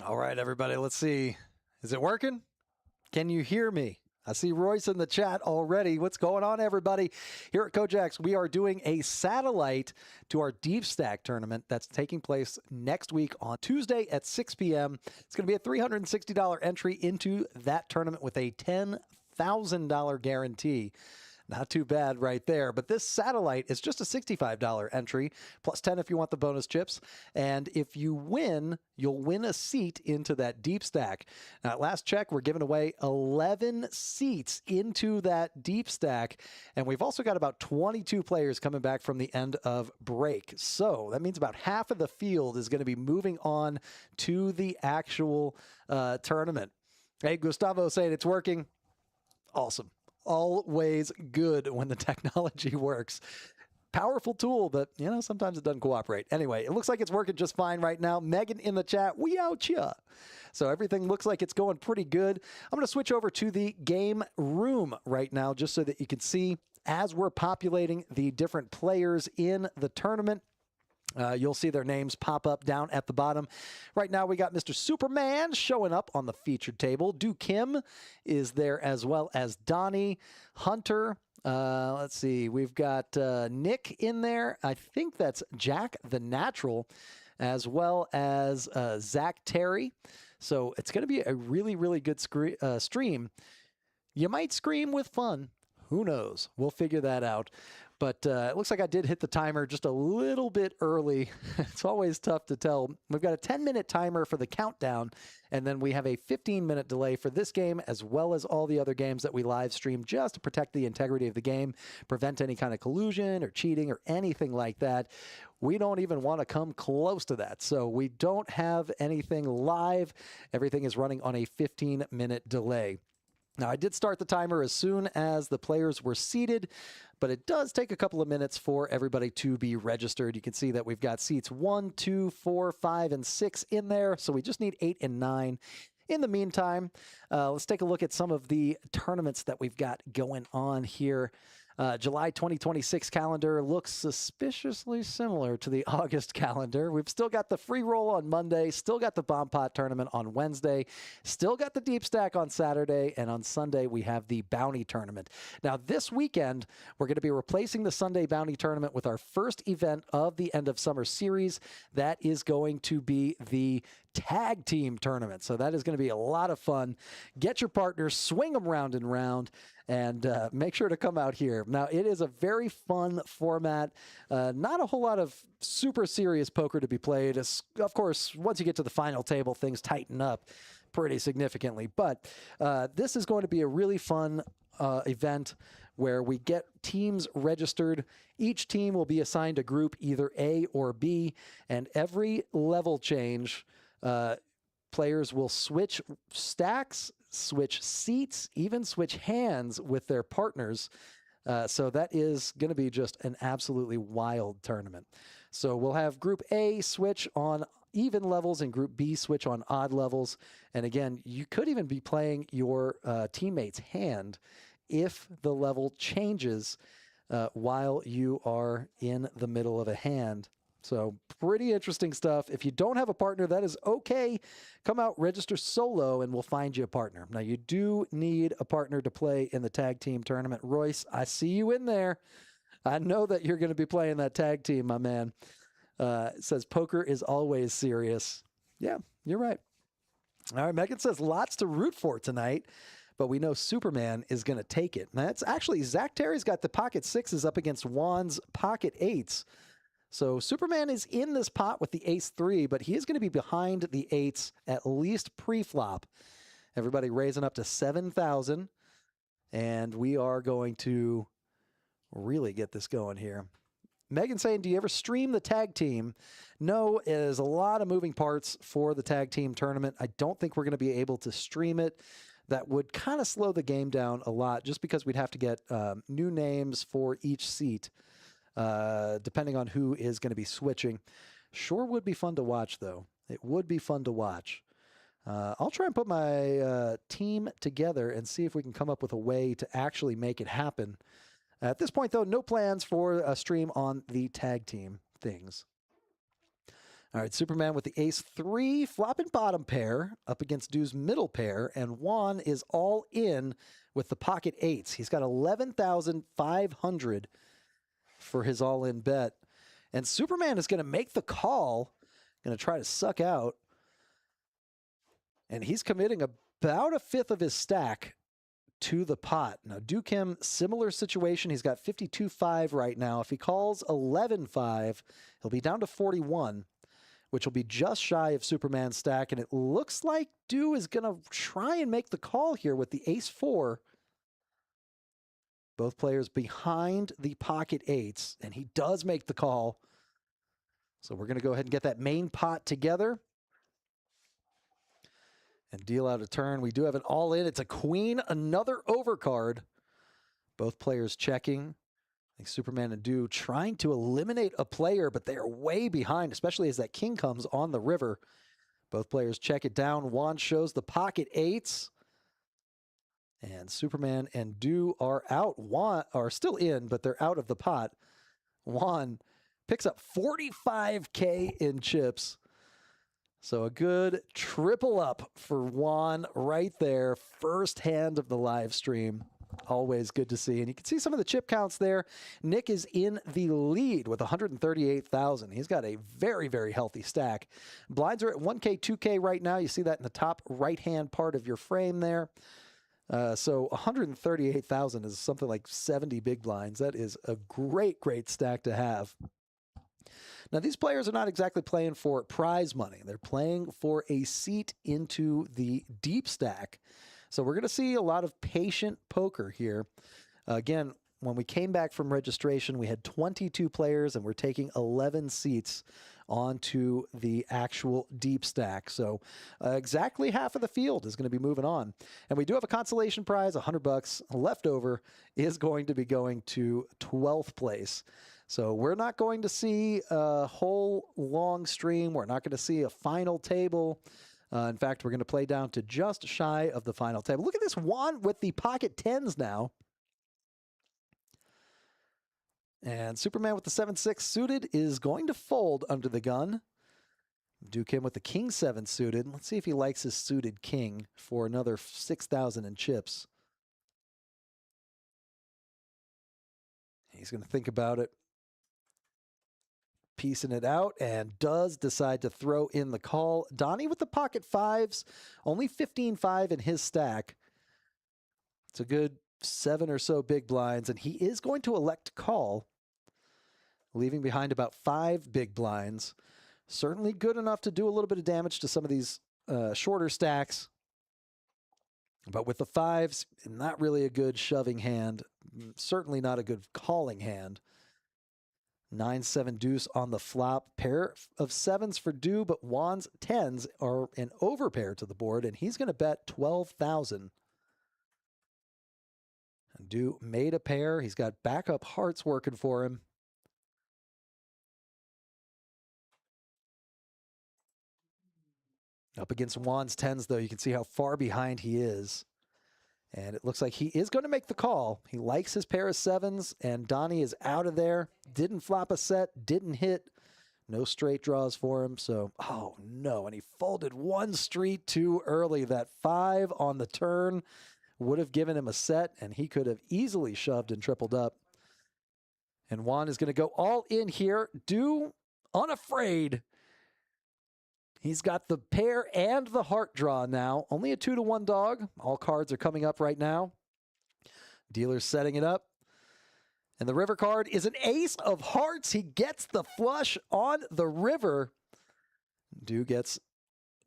All right, everybody, let's see. Is it working? Can you hear me? I see Royce in the chat already. What's going on, everybody? Here at KoJack's, we are doing a satellite to our DeepStack tournament that's taking place next week on Tuesday at 6 p.m. It's going to be a $360 entry into that tournament with a $10,000 guarantee. Not too bad right there. But this satellite is just a $65 entry, plus 10 if you want the bonus chips. And if you win, you'll win a seat into that deep stack. Now, at last check, we're giving away 11 seats into that deep stack. And we've also got about 22 players coming back from the end of break. So that means about half of the field is going to be moving on to the actual tournament. Hey, Gustavo saying it's working. Awesome. Always good when the technology works. Powerful tool, but, you know, sometimes it doesn't cooperate. Anyway, it looks like it's working just fine right now. Megan in the chat, we out ya. So everything looks like it's going pretty good. I'm going to switch over to the game room right now just so that you can see as we're populating the different players in the tournament. You'll see their names pop up down at the bottom. Right now, we got Mr. Superman showing up on the featured table. Do Kim is there as well as Donnie, Hunter. Let's see. We've got Nick in there. I think that's Jack the Natural, as well as Zach Terry. So it's going to be a really, really good stream. You might scream with fun. Who knows? We'll figure that out. But it looks like I did hit the timer just a little bit early. It's always tough to tell. We've got a 10-minute timer for the countdown, and then we have a 15-minute delay for this game, as well as all the other games that we live stream, just to protect the integrity of the game, prevent any kind of collusion or cheating or anything like that. We don't even want to come close to that. So we don't have anything live. Everything is running on a 15-minute delay. Now, I did start the timer as soon as the players were seated, but it does take a couple of minutes for everybody to be registered. You can see that we've got seats 1, 2, 4, 5, and 6 in there, so we just need 8 and 9. In the meantime, let's take a look at some of the tournaments that we've got going on here. July 2026 calendar looks suspiciously similar to the August calendar. We've still got the free roll on Monday, still got the bomb pot tournament on Wednesday, still got the deep stack on Saturday, and on Sunday we have the bounty tournament. Now this weekend, we're going to be replacing the Sunday bounty tournament with our first event of the end of summer series. That is going to be the tag team tournament. So that is going to be a lot of fun. Get your partners, swing them round and round, and make sure to come out here. Now, it is a very fun format. Not a whole lot of super serious poker to be played. Of course, once you get to the final table, things tighten up pretty significantly. But this is going to be a really fun event where we get teams registered. Each team will be assigned a group, either A or B, and every level change, players will switch stacks, switch seats, even switch hands with their partners. So that is going to be just an absolutely wild tournament. So we'll have Group A switch on even levels and Group B switch on odd levels. And again, you could even be playing your teammate's hand if the level changes while you are in the middle of a hand. So pretty interesting stuff. If you don't have a partner, that is okay. Come out, register solo, and we'll find you a partner. Now, you do need a partner to play in the tag team tournament. Royce, I see you in there. I know that you're going to be playing that tag team, my man. It says poker is always serious. Yeah, you're right. All right, Megan says lots to root for tonight, but we know Superman is going to take it. Now, that's actually, Zach Terry's got the pocket sixes up against Juan's pocket eights. So Superman is in this pot with the ace-3, but he is going to be behind the eights at least pre-flop. Everybody raising up to 7,000, and we are going to really get this going here. Megan saying, do you ever stream the tag team? No, there's a lot of moving parts for the tag team tournament. I don't think we're going to be able to stream it. That would kind of slow the game down a lot just because we'd have to get new names for each seat. Depending on who is going to be switching. Sure would be fun to watch, though. It would be fun to watch. I'll try and put my team together and see if we can come up with a way to actually make it happen. At this point, though, no plans for a stream on the tag team things. All right, Superman with the ace-3, flopping bottom pair up against Dew's middle pair, and Juan is all in with the pocket eights. He's got 11,500 for his all-in bet. And Superman is going to make the call, going to try to suck out. And he's committing about a fifth of his stack to the pot. Now, Kim, similar situation. He's got 52.5 right now. If he calls 11.5, he'll be down to 41, which will be just shy of Superman's stack. And it looks like Dew is going to try and make the call here with the ace-4. Both players behind the pocket eights, and he does make the call. So we're going to go ahead and get that main pot together and deal out a turn. We do have an all-in. It's a queen, another overcard. Both players checking. I think Superman and Dew trying to eliminate a player, but they are way behind, especially as that king comes on the river. Both players check it down. Juan shows the pocket eights. And Superman and Dew are out. Juan are still in, but they're out of the pot. Juan picks up 45K in chips. So a good triple up for Juan right there. First hand of the live stream. Always good to see. And you can see some of the chip counts there. Nick is in the lead with 138,000. He's got a very, very healthy stack. Blinds are at 1K, 2K right now. You see that in the top right-hand part of your frame there. So 138,000 is something like 70 big blinds. That is a great, great stack to have. Now, these players are not exactly playing for prize money. They're playing for a seat into the deep stack. So we're going to see a lot of patient poker here. Again, when we came back from registration, we had 22 players, and we're taking 11 seats onto the actual deep stack. So exactly half of the field is going to be moving on. And we do have a consolation prize, $100 left over, is going to be going to 12th place. So we're not going to see a whole long stream. We're not going to see a final table. In fact, we're going to play down to just shy of the final table. Look at this Juan with the pocket tens now. And Superman with the 7-6 suited is going to fold under the gun. Kim with the king 7 suited. Let's see if he likes his suited king for another 6,000 in chips. He's going to think about it, piecing it out, and does decide to throw in the call. Donnie with the pocket fives, only 15.5 in his stack. It's a good 7 or so big blinds, and he is going to elect to call, leaving behind about 5 big blinds. Certainly good enough to do a little bit of damage to some of these shorter stacks. But with the fives, not really a good shoving hand. Certainly not a good calling hand. 9-7 deuce on the flop. Pair of sevens for Dew, but Juan's tens are an overpair to the board, and he's going to bet 12,000. And Dew made a pair. He's got backup hearts working for him. Up against Juan's tens, though, you can see how far behind he is. And it looks like he is going to make the call. He likes his pair of sevens, and Donnie is out of there. Didn't flop a set, didn't hit. No straight draws for him. So, oh no, and he folded one street too early. That 5 on the turn would have given him a set, and he could have easily shoved and tripled up. And Juan is going to go all in here. Dew, unafraid. He's got the pair and the heart draw now. Only a 2-to-1 dog. All cards are coming up right now. Dealer's setting it up. And the river card is an ace of hearts. He gets the flush on the river. Dew gets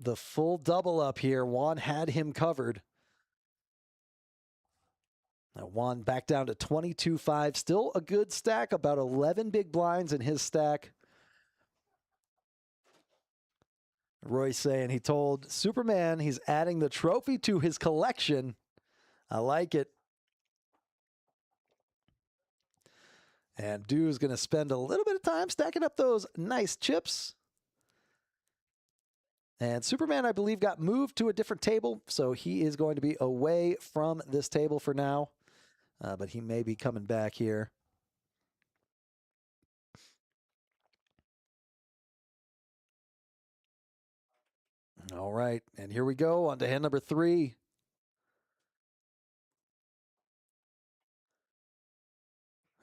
the full double up here. Juan had him covered. Now Juan back down to 22.5. Still a good stack. About 11 big blinds in his stack. Roy's saying he told Superman he's adding the trophy to his collection. I like it. And Dew's going to spend a little bit of time stacking up those nice chips. And Superman, I believe, got moved to a different table, so he is going to be away from this table for now. But he may be coming back here. All right, and here we go on to hand number 3.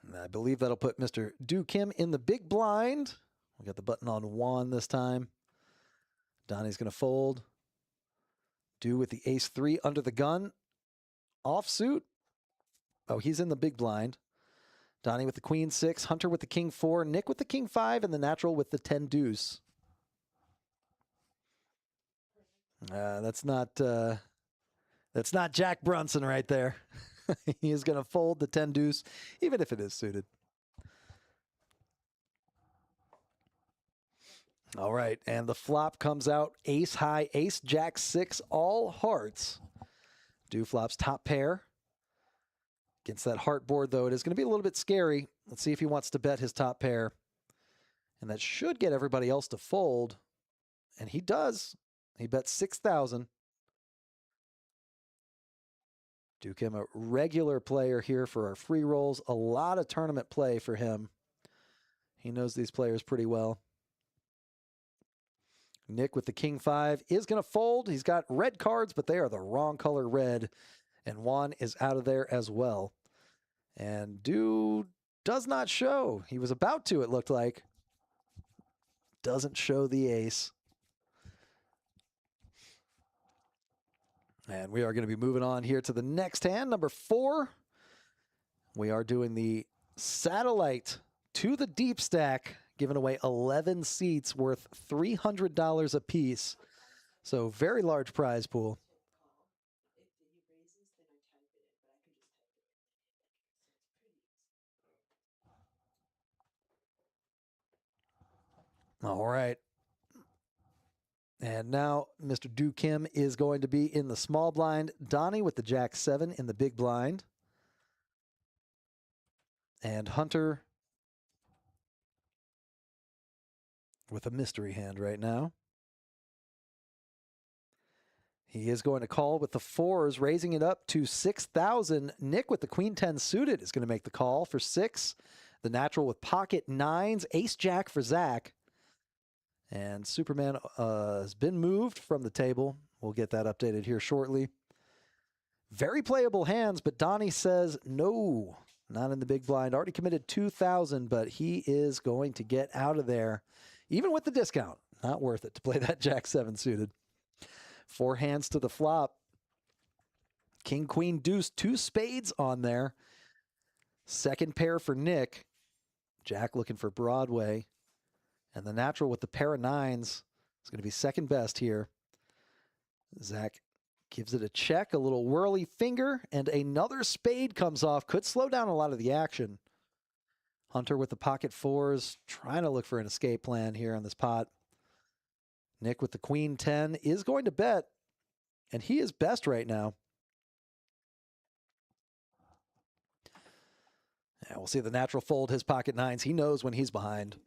And I believe that'll put Mr. Do Kim in the big blind. We got the button on 1 this time. Donnie's going to fold. Do with the ace-3 under the gun. Offsuit. Oh, he's in the big blind. Donnie with the queen-6, Hunter with the king-4, Nick with the king-5, and the natural with the 10-deuce. That's not Jack Brunson right there. He is going to fold the 10-deuce, even if it is suited. All right, and the flop comes out ace-high, ace-jack-6, all hearts. Do flop's top pair. Against that heart board, though, it is going to be a little bit scary. Let's see if he wants to bet his top pair. And that should get everybody else to fold. And he does. He bets 6,000. Do Kim a regular player here for our free rolls. A lot of tournament play for him. He knows these players pretty well. Nick with the king-5 is going to fold. He's got red cards, but they are the wrong color red. And Juan is out of there as well. And Do does not show. He was about to, it looked like. Doesn't show the ace. And we are going to be moving on here to the next hand, number 4. We are doing the satellite to the deep stack, giving away 11 seats worth $300 a piece. So very large prize pool. All right. And now Mr. Do Kim is going to be in the small blind. Donnie with the jack-7 in the big blind. And Hunter with a mystery hand right now. He is going to call with the 4s, raising it up to 6,000. Nick with the queen-10 suited is going to make the call for 6. The natural with pocket 9s, ace-jack for Zach. And Superman has been moved from the table. We'll get that updated here shortly. Very playable hands, but Donnie says no, not in the big blind. Already committed 2,000, but he is going to get out of there. Even with the discount, not worth it to play that jack-7 suited. 4 hands to the flop. King, queen, deuce, 2 spades on there. Second pair for Nick. Jack looking for Broadway. And the natural with the pair of 9s is going to be second best here. Zach gives it a check, a little whirly finger, and another spade comes off. Could slow down a lot of the action. Hunter with the pocket 4s, trying to look for an escape plan here on this pot. Nick with the queen 10 is going to bet, and he is best right now. Yeah, we'll see the natural fold his pocket 9s. He knows when he's behind.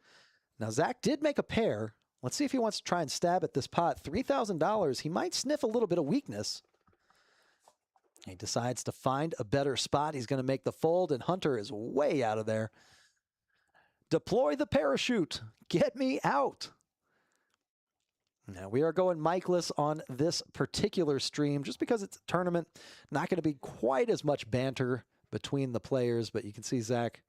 Now, Zach did make a pair. Let's see if he wants to try and stab at this pot. $3,000. He might sniff a little bit of weakness. He decides to find a better spot. He's going to make the fold, and Hunter is way out of there. Deploy the parachute. Get me out. Now, we are going mic-less on this particular stream just because it's a tournament. Not going to be quite as much banter between the players, but you can see Zach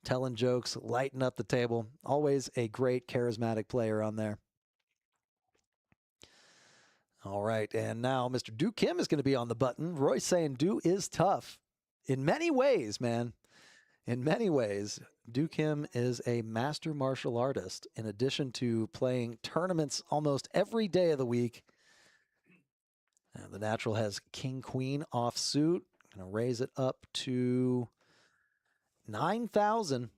telling jokes, lighting up the table. Always a great, charismatic player on there. All right, and now Mr. Do Kim is going to be on the button. Roy's saying Do is tough. In many ways, man. In many ways, Do Kim is a master martial artist in addition to playing tournaments almost every day of the week. And the natural has king, queen offsuit. Going to raise it up to 9,000.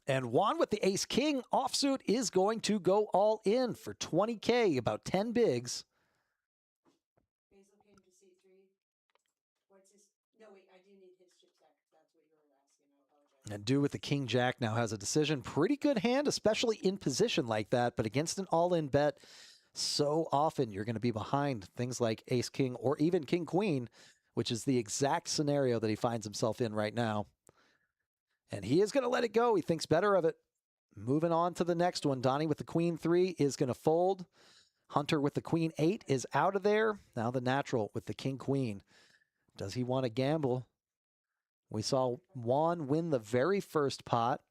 And Juan with the ace-king offsuit is going to go all in for 20K, about 10 bigs. Basil came to C3. What's his? No, wait, I do need his chip stack. That's what you were asking. I apologize. And Do with the king-jack now has a decision. Pretty good hand, especially in position like that, but against an all-in bet, so often you're going to be behind things like ace-king or even king-queen, which is the exact scenario that he finds himself in right now. And he is going to let it go. He thinks better of it. Moving on to the next one. Donnie with the queen 3 is going to fold. Hunter with the queen 8 is out of there. Now the natural with the king queen. Does he want to gamble? We saw Juan win the very first pot.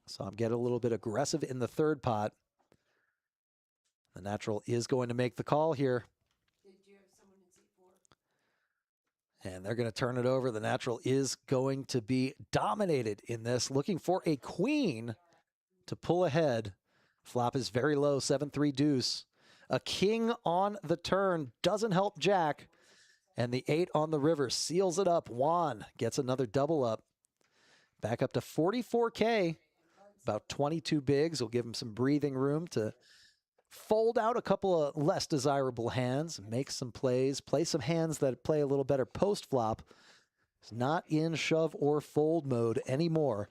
So I'm getting a little bit aggressive in the third pot. The natural is going to make the call here. Did you have someone in seat 4? And they're going to turn it over. The natural is going to be dominated in this, looking for a queen to pull ahead. Flop is very low, 7-3 deuce. A king on the turn doesn't help Jack. And the 8 on the river seals it up. Juan gets another double up. Back up to 44K. About 22 bigs will give him some breathing room to fold out a couple of less desirable hands, make some plays, play some hands that play a little better post-flop. He's not in shove or fold mode anymore.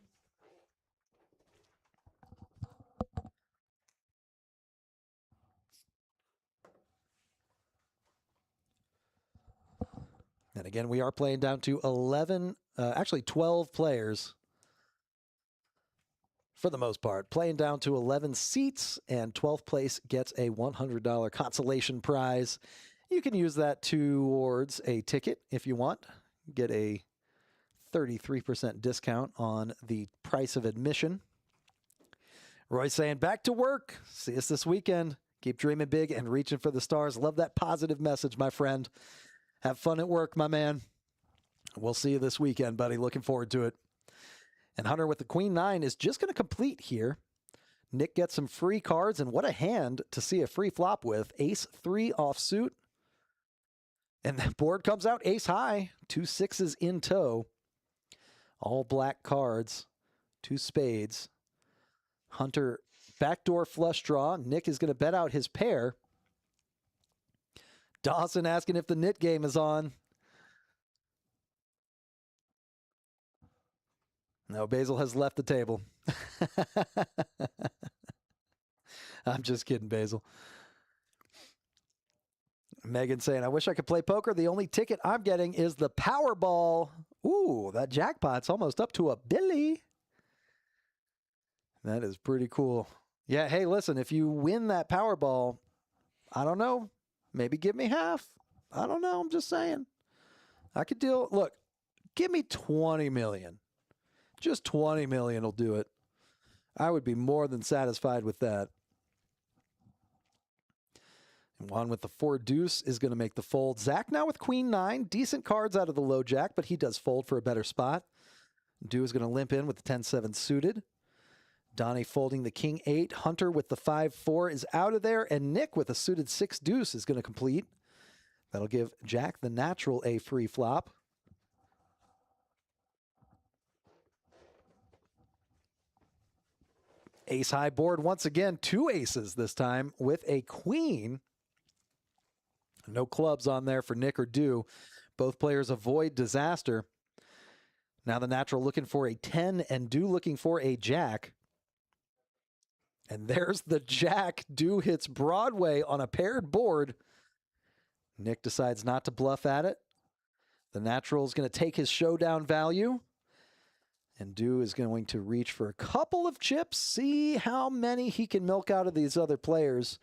And again, we are playing down to 12 players for the most part. Playing down to 11 seats, and 12th place gets a $100 consolation prize. You can use that towards a ticket if you want. Get a 33% discount on the price of admission. Roy's saying, back to work. See us this weekend. Keep dreaming big and reaching for the stars. Love that positive message, my friend. Have fun at work, my man. We'll see you this weekend, buddy. Looking forward to it. And Hunter with the queen 9 is just going to complete here. Nick gets some free cards, and what a hand to see a free flop with. Ace 3 offsuit. And the board comes out ace high. 2 6s in tow. All black cards. 2 spades. Hunter backdoor flush draw. Nick is going to bet out his pair. Dawson asking if the nit game is on. No, Basil has left the table. I'm just kidding, Basil. Megan saying, I wish I could play poker. The only ticket I'm getting is the Powerball. Ooh, that jackpot's almost up to $1 billion. That is pretty cool. Yeah, hey, listen, if you win that Powerball, I don't know, maybe give me half. I don't know, I'm just saying. I could deal, look, give me 20 million. Just 20 million will do it. I would be more than satisfied with that. And Juan with the 4 deuce is going to make the fold. Zach now with queen 9. Decent cards out of the low jack, but he does fold for a better spot. Dew is going to limp in with the 10-7 suited. Donnie folding the king 8. Hunter with the 5-4 is out of there. And Nick with a suited 6 deuce is going to complete. That'll give Jack the natural a free flop. Ace high board once again. 2 aces this time with a queen. No clubs on there for Nick or Dew. Both players avoid disaster. Now the natural looking for a 10 and Dew looking for a jack. And there's the jack. Dew hits Broadway on a paired board. Nick decides not to bluff at it. The natural is going to take his showdown value. And Dew is going to reach for a couple of chips, see how many he can milk out of these other players.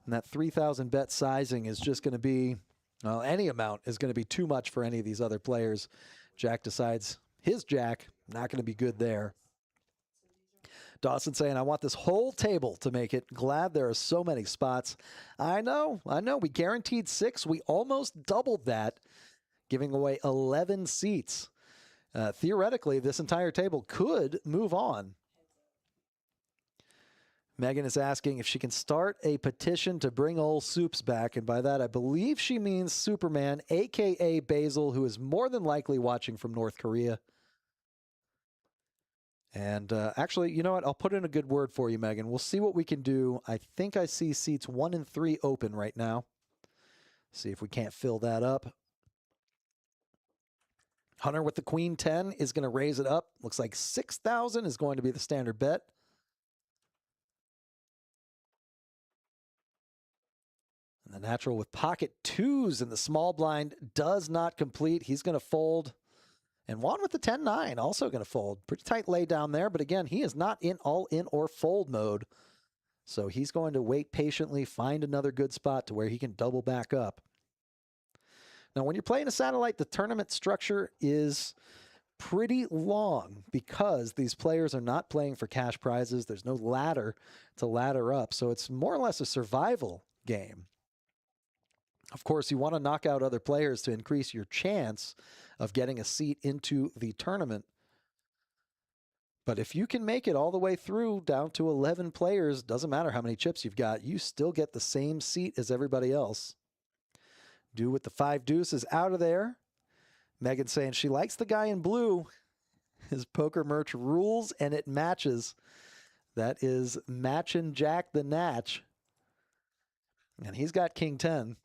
And that 3,000 bet sizing is just going to be, well, any amount is going to be too much for any of these other players. Jack decides his jack, not going to be good there. Dawson saying, I want this whole table to make it. Glad there are so many spots. I know. We guaranteed 6. We almost doubled that, giving away 11 seats. Theoretically, this entire table could move on. Megan is asking if she can start a petition to bring old Soups back. And by that, I believe she means Superman, a.k.a. Basil, who is more than likely watching from North Korea. And actually, you know what? I'll put in a good word for you, Megan. We'll see what we can do. I think I see seats 1 and 3 open right now. See if we can't fill that up. Hunter with the queen 10 is going to raise it up. Looks like 6,000 is going to be the standard bet. And the natural with pocket 2s in the small blind does not complete. He's going to fold. And Juan with the 10-9, also going to fold. Pretty tight lay down there, but again, he is not in all in or fold mode. So he's going to wait patiently, find another good spot to where he can double back up. Now, when you're playing a satellite, the tournament structure is pretty long because these players are not playing for cash prizes. There's no ladder to ladder up. So it's more or less a survival game. Of course, you want to knock out other players to increase your chance of getting a seat into the tournament. But if you can make it all the way through down to 11 players, doesn't matter how many chips you've got, you still get the same seat as everybody else. Do with the 5 deuces out of there. Megan saying she likes the guy in blue. His poker merch rules and it matches. That is Matchin' Jack the Natch. And he's got King 10.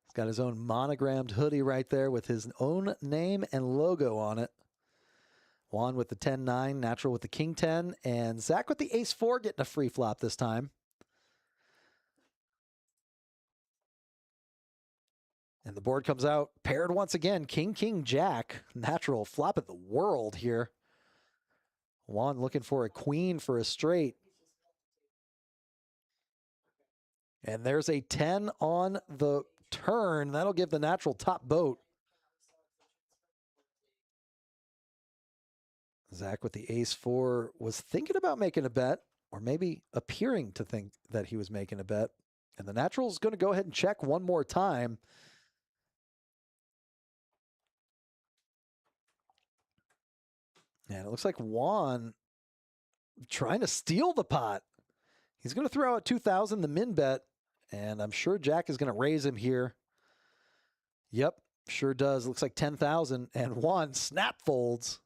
He's got his own monogrammed hoodie right there with his own name and logo on it. Juan with the 10-9, Natural with the King 10, and Zach with the Ace-4 getting a free flop this time. And the board comes out paired once again. King, King, Jack. Natural flop of the world here. Juan looking for a queen for a straight. And there's a 10 on the turn. That'll give the natural top boat. Zach with the Ace-4 was thinking about making a bet, or maybe appearing to think that he was making a bet. And the natural is going to go ahead and check one more time. And it looks like Juan trying to steal the pot. He's going to throw out 2,000, the min bet, and I'm sure Jack is going to raise him here. Yep, sure does. Looks like 10,000, and Juan snap folds.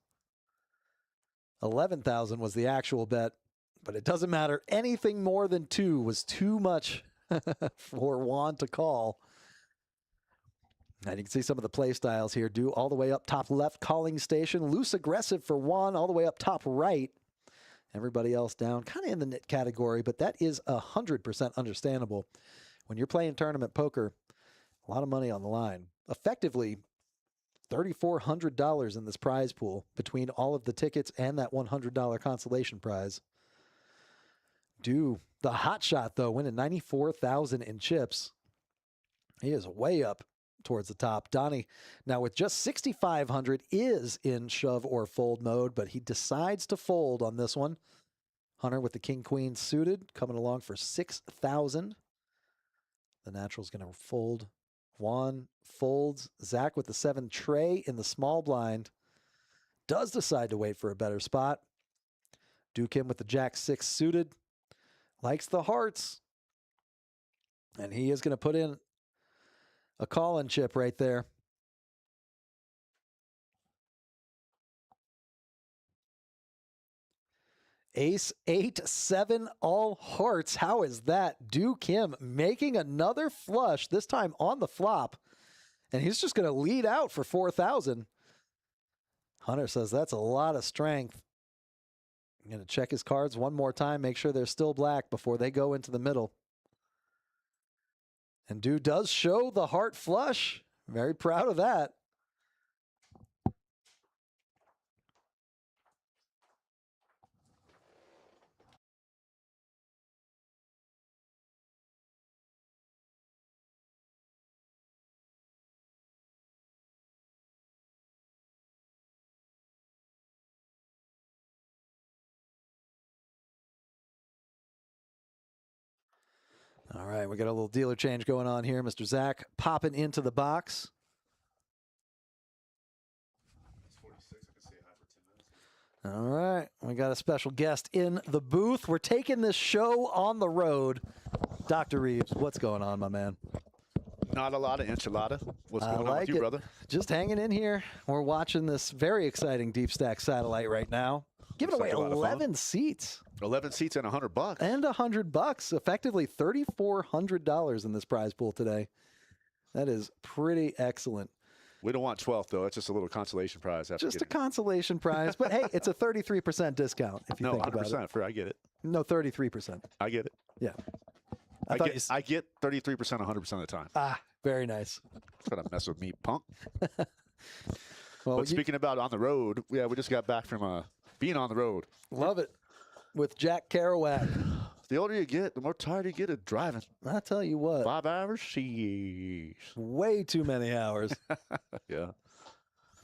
11,000 was the actual bet, but it doesn't matter. Anything more than 2 was too much for Juan to call. And you can see some of the play styles here. Do all the way up top left, calling station. Loose aggressive for Juan, all the way up top right. Everybody else down, kind of in the nit category, but that is 100% understandable. When you're playing tournament poker, a lot of money on the line. Effectively, $3,400 in this prize pool between all of the tickets and that $100 consolation prize. Do the hot shot, though, winning 94,000 in chips. He is way up towards the top. Donnie, now with just 6,500, is in shove or fold mode, but he decides to fold on this one. Hunter with the king queen suited, coming along for 6,000. The natural's going to fold. Juan folds. Zach with the 7 tray in the small blind does decide to wait for a better spot. Duke him with the jack 6 suited. Likes the hearts. And he is going to put in a call-in chip right there. Ace 8, 7, all hearts. How is that? Duke him making another flush, this time on the flop. And he's just going to lead out for 4,000. Hunter says that's a lot of strength. I'm going to check his cards one more time, make sure they're still black before they go into the middle. And dude does show the heart flush. Very proud of that. All right, we got a little dealer change going on here. Mr. Zach popping into the box. All right, we got a special guest in the booth. We're taking this show on the road. Dr. Reeves, what's going on, my man? Not a lot of enchilada. What's going on with you, brother? Just hanging in here. We're watching this very exciting DeepStack satellite right now. Giving away 11 seats. 11 seats and $100. And $100. Effectively $3,400 in this prize pool today. That is pretty excellent. We don't want 12th, though. It's just a little consolation prize. Just a consolation prize. But, hey, it's a 33% discount if you think about it. No, 100%. I get it. No, 33%. I get it. Yeah. I get 33% 100% of the time. Ah, very nice. Try to mess with me, punk. Well, But speaking about on the road, yeah, we just got back from being on the road. love it with Jack Kerouac. The older you get, the more tired you get of driving. I tell you what, 5 hours? Jeez. way too many hours. Yeah.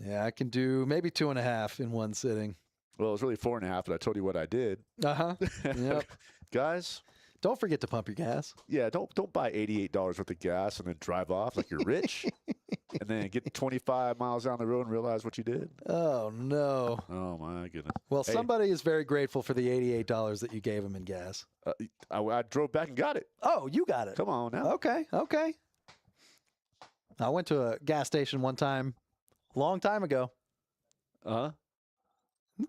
Yeah, I can do maybe 2.5 in one sitting. Well, it was really 4.5, but I told you what I did. Uh-huh. Yep. Guys, Don't forget to pump your gas. yeah, don't buy $88 worth of gas and then drive off like you're rich and then get 25 miles down the road and realize what you did. Oh, no. Oh, my goodness. Well, Hey. somebody is very grateful for the $88 that you gave him in gas. I drove back and got it. Oh, you got it. Come on now. Okay, okay. I went to a gas station one time, long time ago. Uh-huh.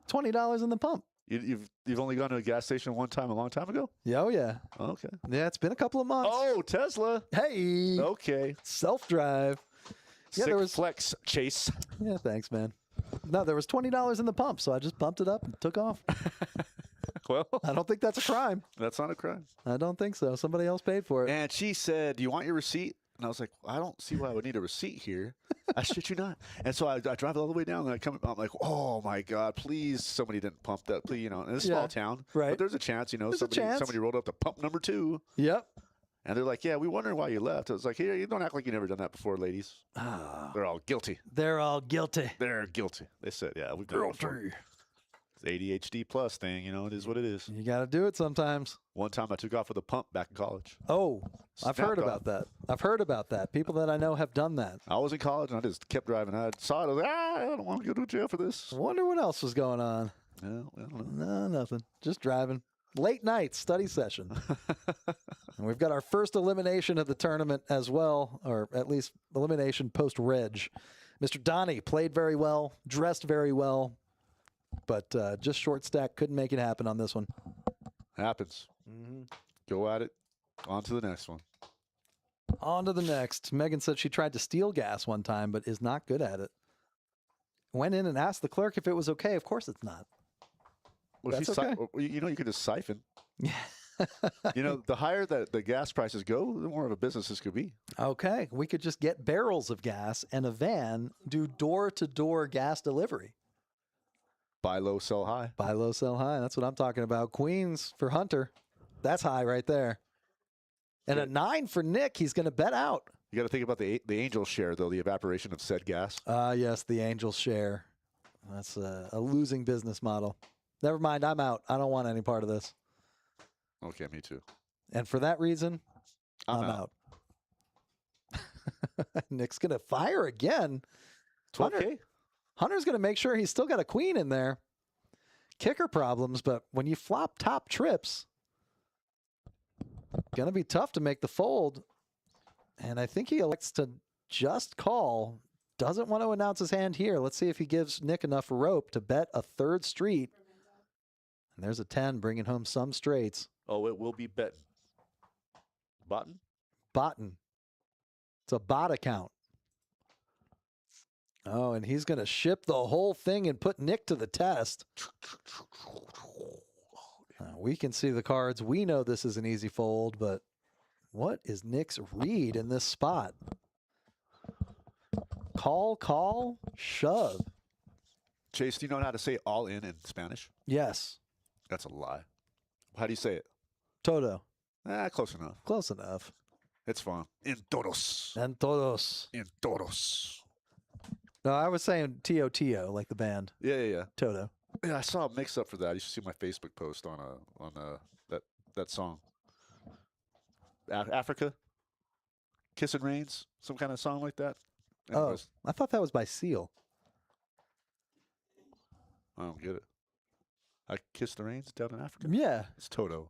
$20 in the pump. You've only gone to a gas station one time a long time ago? Yeah, oh, yeah. Okay. Yeah, it's been a couple of months. Oh, Tesla. Hey, Okay. self-drive. Yeah, Sick there was- flex, Chase. Yeah, thanks, man. No, there was $20 in the pump, so I just pumped it up and took off. Well, I don't think that's a crime. that's not a crime. I don't think so. Somebody else paid for it. And she said, "Do you want your receipt?" And I was like, I don't see why I would need a receipt here. I shit you not. And so I drive all the way down, and I'm like, oh my God, please, somebody didn't pump that. Please, you know, in a small Yeah, town, right. But there's a chance, you know, There's a chance. somebody rolled up to pump number 2, Yep. and they're like, yeah, we wondering why you left. I was like, here, you don't act like you never done that before, ladies. Ah, They're all guilty. they're all guilty. They're guilty. They said, yeah, we've done it before. It's ADHD plus thing, you know, it is what it is. You got to do it sometimes. One time I took off with a pump back in college. Oh, I've heard Snapped off. about that. I've heard about that. People that I know have done that. I was in college and I just kept driving. I saw it. I was like, I don't want to go to jail for this. I wonder what else was going on. Yeah, I don't know. No, nothing. Just driving. Late night study session. And we've got our first elimination of the tournament as well, or at least elimination post-reg. Mr. Donnie played very well, dressed very well, but just short stack couldn't make it happen on this one. Happens. Go at it. On to the next one. On to the next. Megan said she tried to steal gas one time, but is not good at it. Went in and asked the clerk if it was okay. Of course it's not. Well, That's if you, okay. you know, you could just siphon. You know, the higher that the gas prices go, the more of a business this could be. Okay, we could just get barrels of gas and a van, do door-to-door gas delivery. Buy low, sell high. Buy low, sell high. That's what I'm talking about. Queens for Hunter. That's high right there. And a 9 for Nick. He's going to bet out. You got to think about the angel share, though, the evaporation of said gas. Yes, the Angels share. That's a losing business model. Never mind, I'm out. I don't want any part of this. Okay, me too. And for that reason, I'm out. Nick's going to fire again. 12K? Hunter's going to make sure he's still got a queen in there. Kicker problems, but when you flop top trips, going to be tough to make the fold. And I think he elects to just call. Doesn't want to announce his hand here. Let's see if he gives Nick enough rope to bet a third street. And there's a 10 bringing home some straights. Oh, it will be betting. Button? Botten. It's a bot account. Oh, and he's going to ship the whole thing and put Nick to the test. We can see the cards. We know this is an easy fold, but what is Nick's read in this spot? Call, shove. Chase, do you know how to say all in Spanish? Yes. That's a lie. How do you say it? Todo. Close enough. Close enough. It's fun. En todos. And todos. En todos. No, I was saying T.O., like the band. Yeah. Toto. Yeah, I saw a mix-up for that. You should see my Facebook post on that song. Africa? Kissin' Rains? Some kind of song like that? Anyways, Oh, I thought that was by Seal. I don't get it. I Kiss the Rains down in Africa? Yeah. It's Toto.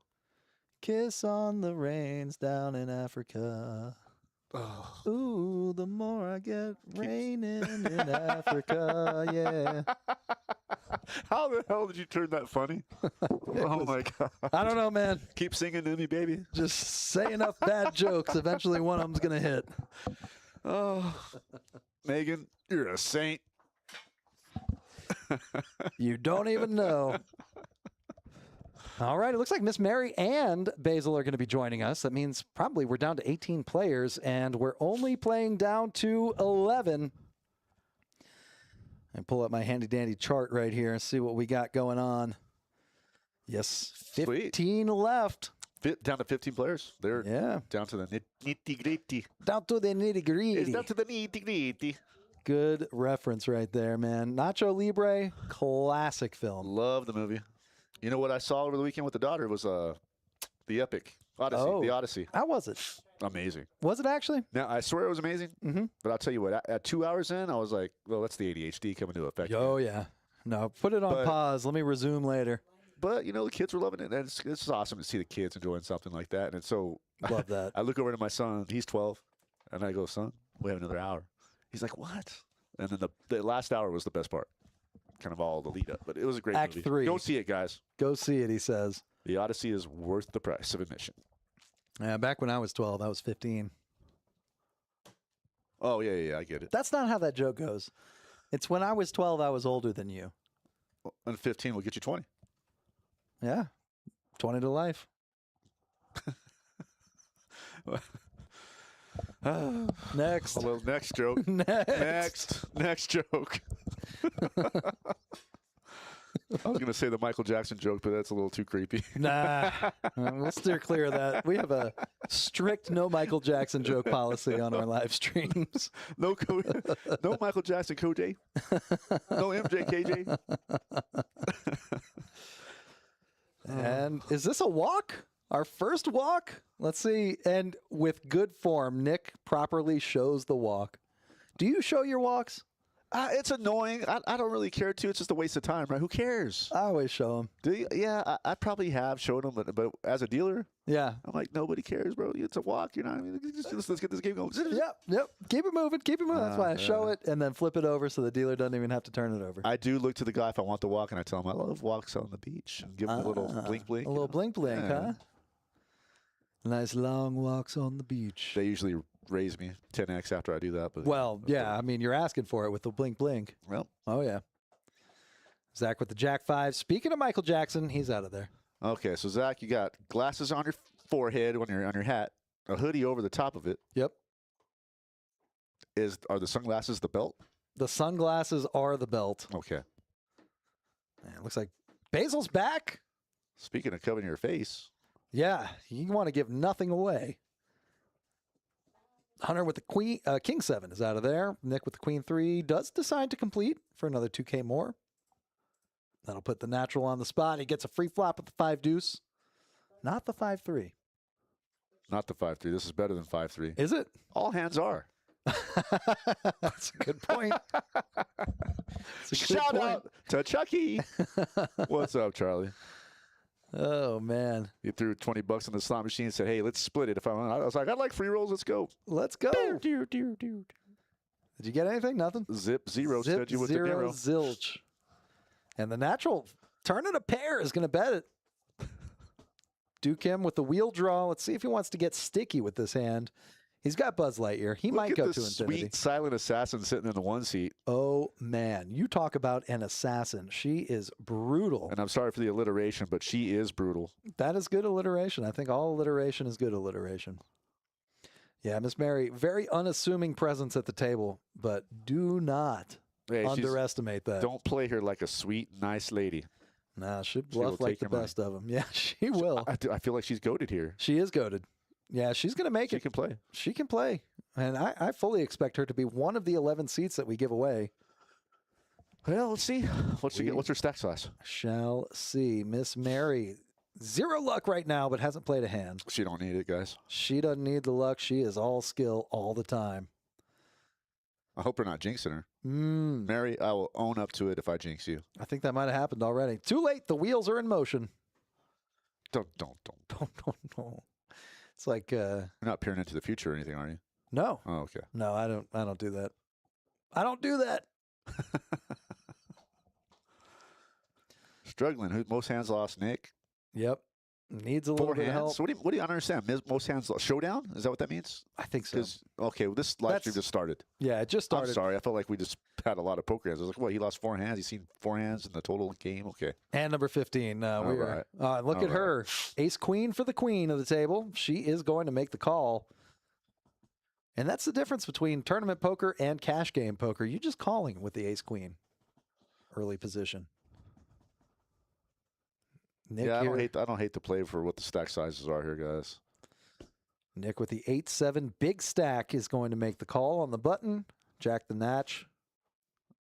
Kiss on the rains down in Africa. Oh. Ooh, the more I get raining in Africa, yeah. How the hell did you turn that funny? Oh my God. I don't know, man. Keep singing to me, baby. Just say enough bad jokes. Eventually one of them's going to hit. Oh, Megan, you're a saint. You don't even know. All right, it looks like Miss Mary and Basil are going to be joining us. That means probably we're down to 18 players, and we're only playing down to 11. And pull up my handy dandy chart right here and see what we got going on. Yes, 15 left. Down to 15 players. They're down to the nitty gritty. Down to the nitty It's gritty. down to the nitty gritty. Good reference right there, man. Nacho Libre, classic film. Love the movie. You know what I saw over the weekend with the daughter was the epic Odyssey. Oh. The Odyssey. How was it? Amazing. Was it actually? Now I swear it was amazing. Mm-hmm. But I'll tell you what. At 2 hours in, I was like, "Well, that's the ADHD coming to effect." Oh yeah. No, put it on But- pause. Let me resume later. But the kids were loving it. And it's awesome to see the kids enjoying something like that. And it's so Love that. I look over to my son. He's 12, and I go, "Son, we have another hour." He's like, "What?" And then the last hour was the best part. Kind of all the lead up, but it was a great Act movie. 3. Go see it, guys. Go see it, he says. The Odyssey is worth the price of admission. Yeah, back when I was 12, I was 15. Oh yeah, I get it. That's not how that joke goes. It's when I was 12, I was older than you. And 15 will get you 20. Yeah. 20 to life. Next. A little next joke. Next joke. I was going to say the Michael Jackson joke, but that's a little too creepy. Nah. We'll steer clear of that. We have a strict no Michael Jackson joke policy on our live streams. No Michael Jackson KoJ. No MJ KJ. And is this a walk? Our first walk? Let's see. And with good form, Nick properly shows the walk. Do you show your walks? It's annoying. I don't really care to. It's just a waste of time, right? Who cares? I always show them. Do you? Yeah, I probably have shown them, but as a dealer, Yeah. I'm like, nobody cares, bro. It's a walk. You're not. I mean, let's get this game going. Yep. Keep it moving. That's why I show it and then flip it over so the dealer doesn't even have to turn it over. I do look to the guy if I want the walk, and I tell him I love walks on the beach and give him a little blink. A little blink, Yeah. huh? Nice long walks on the beach. They usually raise me 10x after I do that. But Well, yeah. I mean, you're asking for it with the blink. well, Oh, yeah. Zach with the Jack 5. Speaking of Michael Jackson, he's out of there. okay. So Zach, you got glasses on your forehead on your hat, a hoodie over the top of it. Yep. Are the sunglasses the belt? The sunglasses are the belt. Okay. Man, it looks like Basil's back. Speaking of covering your face, Yeah, you want to give nothing away. Hunter with the King 7 is out of there. Nick with the Queen 3 does decide to complete for another 2K more. That'll put the natural on the spot. He gets a free flop with the 5 deuce. Not the 5-3. not the 5-3. This is better than 5-3. Is it? All hands are. That's a good point. That's a good Shout point. out to Chucky. What's up, Charlie? Oh, man. He threw $20 in the slot machine and said, "Hey, let's split it." If I was like, "I like free rolls. Let's go." Let's go. Did you get anything? Nothing? Zip zero. Zip Said you with zero the Nero. zilch. And the natural turning a pair is going to bet it. Duke him with the wheel draw. Let's see if he wants to get sticky with this hand. He's got Buzz Lightyear. He might Look go at to the infinity. sweet silent assassin sitting in the one seat. Oh, man. You talk about an assassin. She is brutal. And I'm sorry for the alliteration, but she is brutal. That is good alliteration. I think all alliteration is good alliteration. Yeah, Miss Mary, very unassuming presence at the table, but do not Hey, underestimate that. don't play her like a sweet, nice lady. Nah, she'll She will bluff like take the your money. best of them. Yeah, she will. I feel like she's goaded here. She is goaded. Yeah, she's going to make She it. can play. She can play. And I fully expect her to be one of the 11 seats that we give away. Well, let's see. What's her stack size? Shall see. Miss Mary, 0 luck right now, but hasn't played a hand. She don't need it, guys. She doesn't need the luck. She is all skill all the time. I hope we're not jinxing her. Mm, Mary, I will own up to it if I jinx you. I think that might have happened already. Too late. The wheels are in motion. Don't. Don't. It's like, You're not peering into the future or anything, are you? no. Oh, okay. No, I don't do that. I don't do that. Struggling. Most hands lost, Nick. Yep. Needs a little 4 bit of help. hands. What do you understand? Most hands lost. Showdown? Is that what that means? I think so. Okay, well, this live stream That's- just started. Yeah, it just started. I'm sorry. I felt like we just had a lot of poker hands. I was like, what? He lost 4 hands. He's seen 4 hands in the total game. Okay. And number 15. Look All at her. Ace queen for the queen of the table. She is going to make the call. And that's the difference between tournament poker and cash game poker. You're just calling with the ace queen. early position. Nick Yeah, here. I don't hate to play for what the stack sizes are here, guys. Nick with the 8-7 big stack is going to make the call on the button. Jack the Natch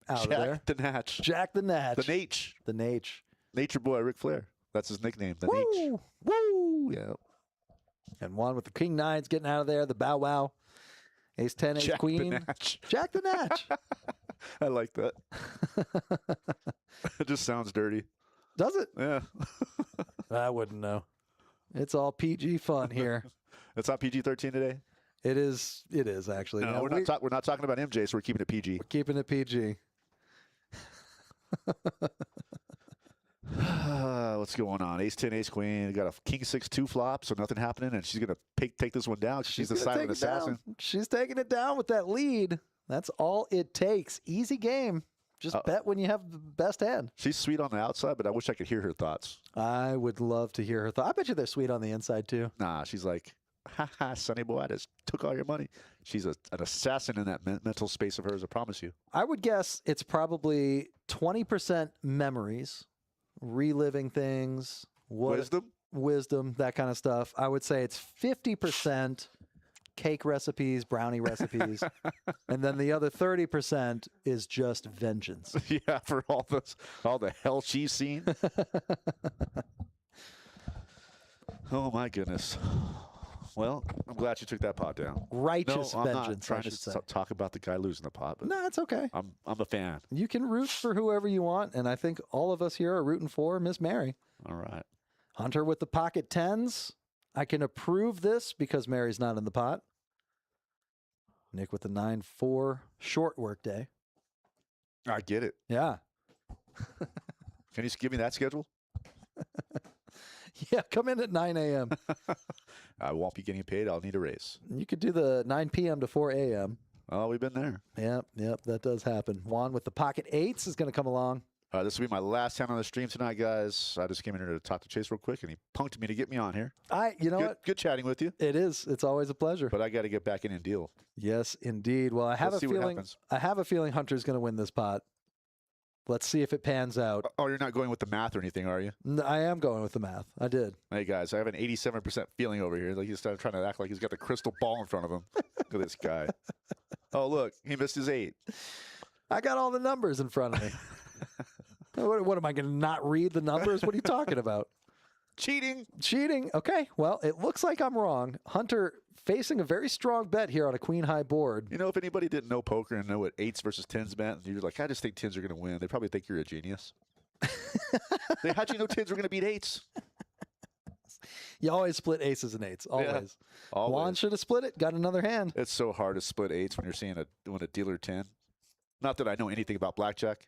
out of there. Jack the Natch. Jack the Natch. The Natch. The Natch. Nature Boy Ric Flair. That's his nickname. The Natch. Woo! Woo! Yeah. And Juan with the King 9s getting out of there. The Bow Wow. Ace 10, Ace Jack Queen. the Natch. Jack the Natch. I like that. It just sounds dirty. Does it? Yeah. I wouldn't know. It's all PG fun here. It's not PG-13 today? It is actually. No, Now, we're not talking about MJ, so we're keeping it PG. we're keeping it PG. What's going on? Ace 10, Ace Queen. Got a King 6 2 flop, so nothing happening, and she's gonna take this one down. She's the gonna silent take it assassin. down. She's taking it down with that lead. That's all it takes. Easy game. Just bet when you have the best hand. She's sweet on the outside, but I wish I could hear her thoughts. I would love to hear her thought. I bet you they're sweet on the inside too. Nah, she's like, ha ha, Sonny boy, I just took all your money. She's an assassin in that mental space of hers, I promise you. I would guess it's probably 20% memories, reliving things, wisdom, that kind of stuff. I would say it's 50% cake recipes, brownie recipes, and then the other 30% is just vengeance. Yeah, for all the hell she's seen. Oh my goodness. Well, I'm glad you took that pot down. Righteous no, I'm vengeance, not trying I should say. to talk about the guy losing the pot, but No, it's okay. I'm a fan. You can root for whoever you want, and I think all of us here are rooting for Miss Mary. All right. Hunter with the pocket 10s. I can approve this because Mary's not in the pot. Nick with the 9-4 short work day. I get it. Yeah. Can you give me that schedule? Yeah, come in at 9 a.m. I won't be getting paid. I'll need a raise. You could do the 9 p.m. to 4 a.m. Oh, we've been there. Yep, that does happen. Juan with the pocket 8s is going to come along. This will be my last hand on the stream tonight, guys. I just came in here to talk to Chase real quick, and he punked me to get me on here. You know what? Good chatting with you. It is. It's always a pleasure. But I got to get back in and deal. Yes, indeed. Well, I have Let's a see what feeling. happens. I have a feeling Hunter's going to win this pot. Let's see if it pans out. Oh, you're not going with the math or anything, are you? I am going with the math. I did. Hey, guys, I have an 87% feeling over here. Like he's trying to act like he's got the crystal ball in front of him. Look at this guy. Oh, look, he missed his 8. I got all the numbers in front of me. What am I going to not read the numbers? What are you talking about? Cheating. Cheating. Okay. Well, it looks like I'm wrong. Hunter facing a very strong bet here on a queen high board. You know, if anybody didn't know poker and know what 8s versus 10s meant, and you're like, I just think 10s are going to win, they probably think you're a genius. How'd you know 10s were going to beat 8s? You always split aces and 8s. Always. Yeah, always. Juan should have split it. Got another hand. It's so hard to split 8s when you're seeing a dealer 10. Not that I know anything about blackjack.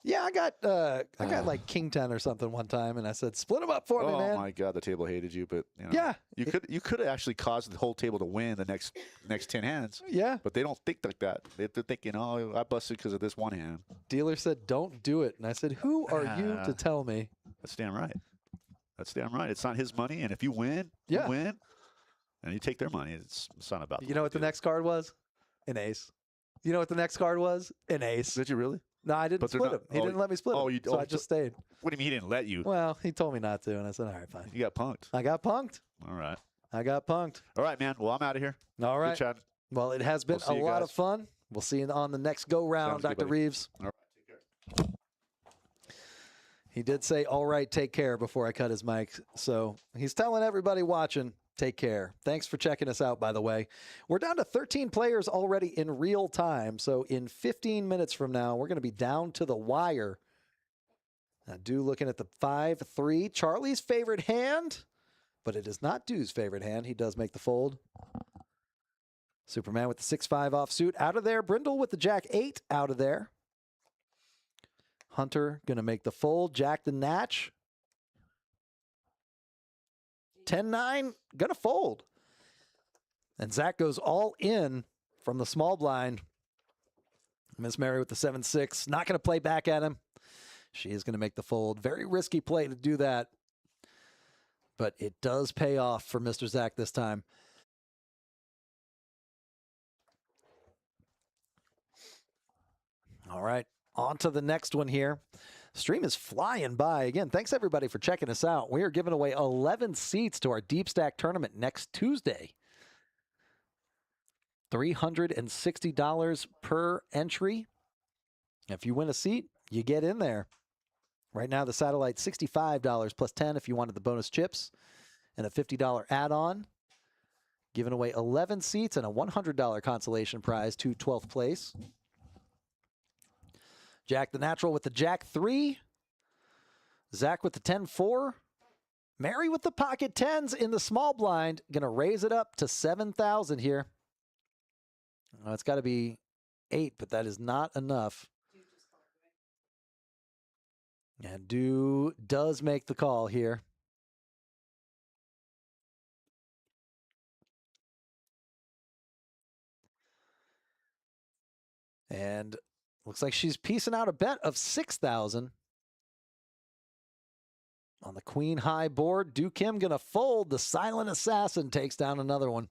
Yeah, I got like king 10 or something one time, and I said, split them up for me, man. Oh my God, the table hated you, but you know, Yeah. you could have actually caused the whole table to win the next 10 hands. Yeah. But they don't think like that. They're thinking, oh, I busted because of this one hand. Dealer said, don't do it. And I said, who are you to tell me? That's damn right. That's damn right. It's not his money, and if you win, Yeah. you win, and you take their money. It's not about. You know what the next card was? An ace. You know what the next card was? An ace. Did you really? No, I didn't But they're split not- him. He didn't let me split him. So I just stayed. What do you mean he didn't let you? Well, he told me not to, and I said, all right, fine. You got punked. I got punked. All right. I got punked. All right, man. Well, I'm out of here. All Good right. chat. Well, it has been We'll see a you lot guys. of fun. We'll see you on the next go round, Sounds good, Dr. buddy. Reeves. All right. Take care. He did say, all right, take care before I cut his mic. So he's telling everybody watching, take care. Thanks for checking us out, by the way. We're down to 13 players already in real time. So in 15 minutes from now, we're going to be down to the wire. Now, Dew looking at the 5-3. Charlie's favorite hand, but it is not Dew's favorite hand. He does make the fold. Superman with the 6-5 offsuit out of there. Brindle with the Jack-8 out of there. Hunter going to make the fold. Jack the Natch. 10-9, going to fold. And Zach goes all in from the small blind. Miss Mary with the 7-6. Not going to play back at him. She is going to make the fold. Very risky play to do that. But it does pay off for Mr. Zach this time. All right. On to the next one here. Stream is flying by. Again, thanks everybody for checking us out. We are giving away 11 seats to our DeepStack Tournament next Tuesday. $360 per entry. If you win a seat, you get in there. Right now, the satellite's $65 plus 10 if you wanted the bonus chips and a $50 add-on. Giving away 11 seats and a $100 consolation prize to 12th place. Jack the Natural with the Jack 3. Zach with the 10-4. Mary with the pocket 10s in the small blind. Going to raise it up to 7,000 here. Oh, it's got to be 8, but that is not enough. And Do does make the call here. And looks like she's piecing out a bet of 6,000. On the queen high board, Do Kim going to fold. The silent assassin takes down another one.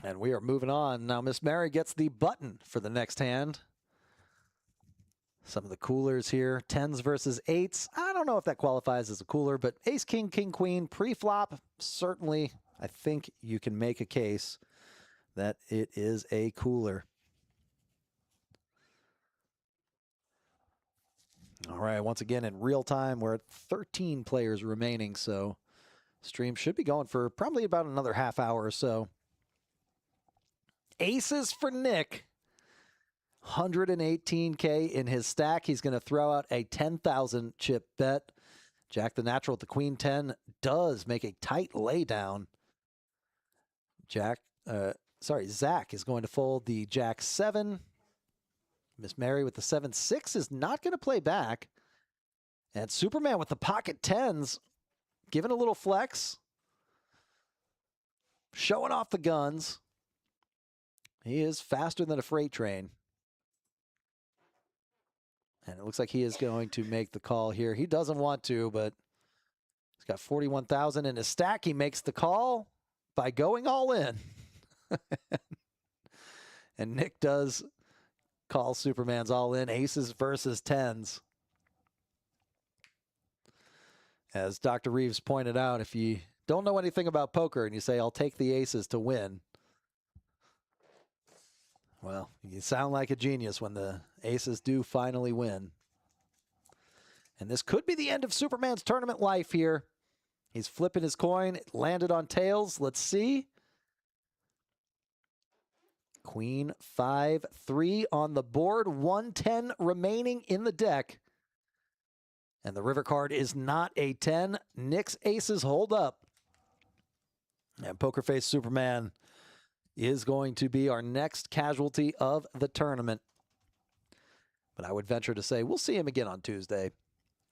And we are moving on. Now Miss Mary gets the button for the next hand. Some of the coolers here, 10s versus 8s. I don't know if that qualifies as a cooler, but ace, king, king, queen, pre-flop, certainly I think you can make a case that it is a cooler. All right, once again in real time, we're at 13 players remaining, so stream should be going for probably about another half hour or so. Aces for Nick. 118K in his stack. He's going to throw out a 10,000 chip bet. Jack the Natural with the queen 10 does make a tight laydown. Zach is going to fold the Jack 7. Miss Mary with the 7-6 is not going to play back. And Superman with the pocket 10s, giving a little flex. Showing off the guns. He is faster than a freight train. And it looks like he is going to make the call here. He doesn't want to, but he's got 41,000 in his stack. He makes the call by going all in. And Nick does call Superman's all in. Aces versus 10s. As Dr. Reeves pointed out, if you don't know anything about poker and you say, I'll take the aces to win, well, you sound like a genius when the aces do finally win. And this could be the end of Superman's tournament life here. He's flipping his coin. It landed on tails. Let's see. Queen 5-3 on the board. 110 remaining in the deck. And the river card is not a 10. Nick's aces hold up. And Poker Face Superman is going to be our next casualty of the tournament. But I would venture to say we'll see him again on Tuesday.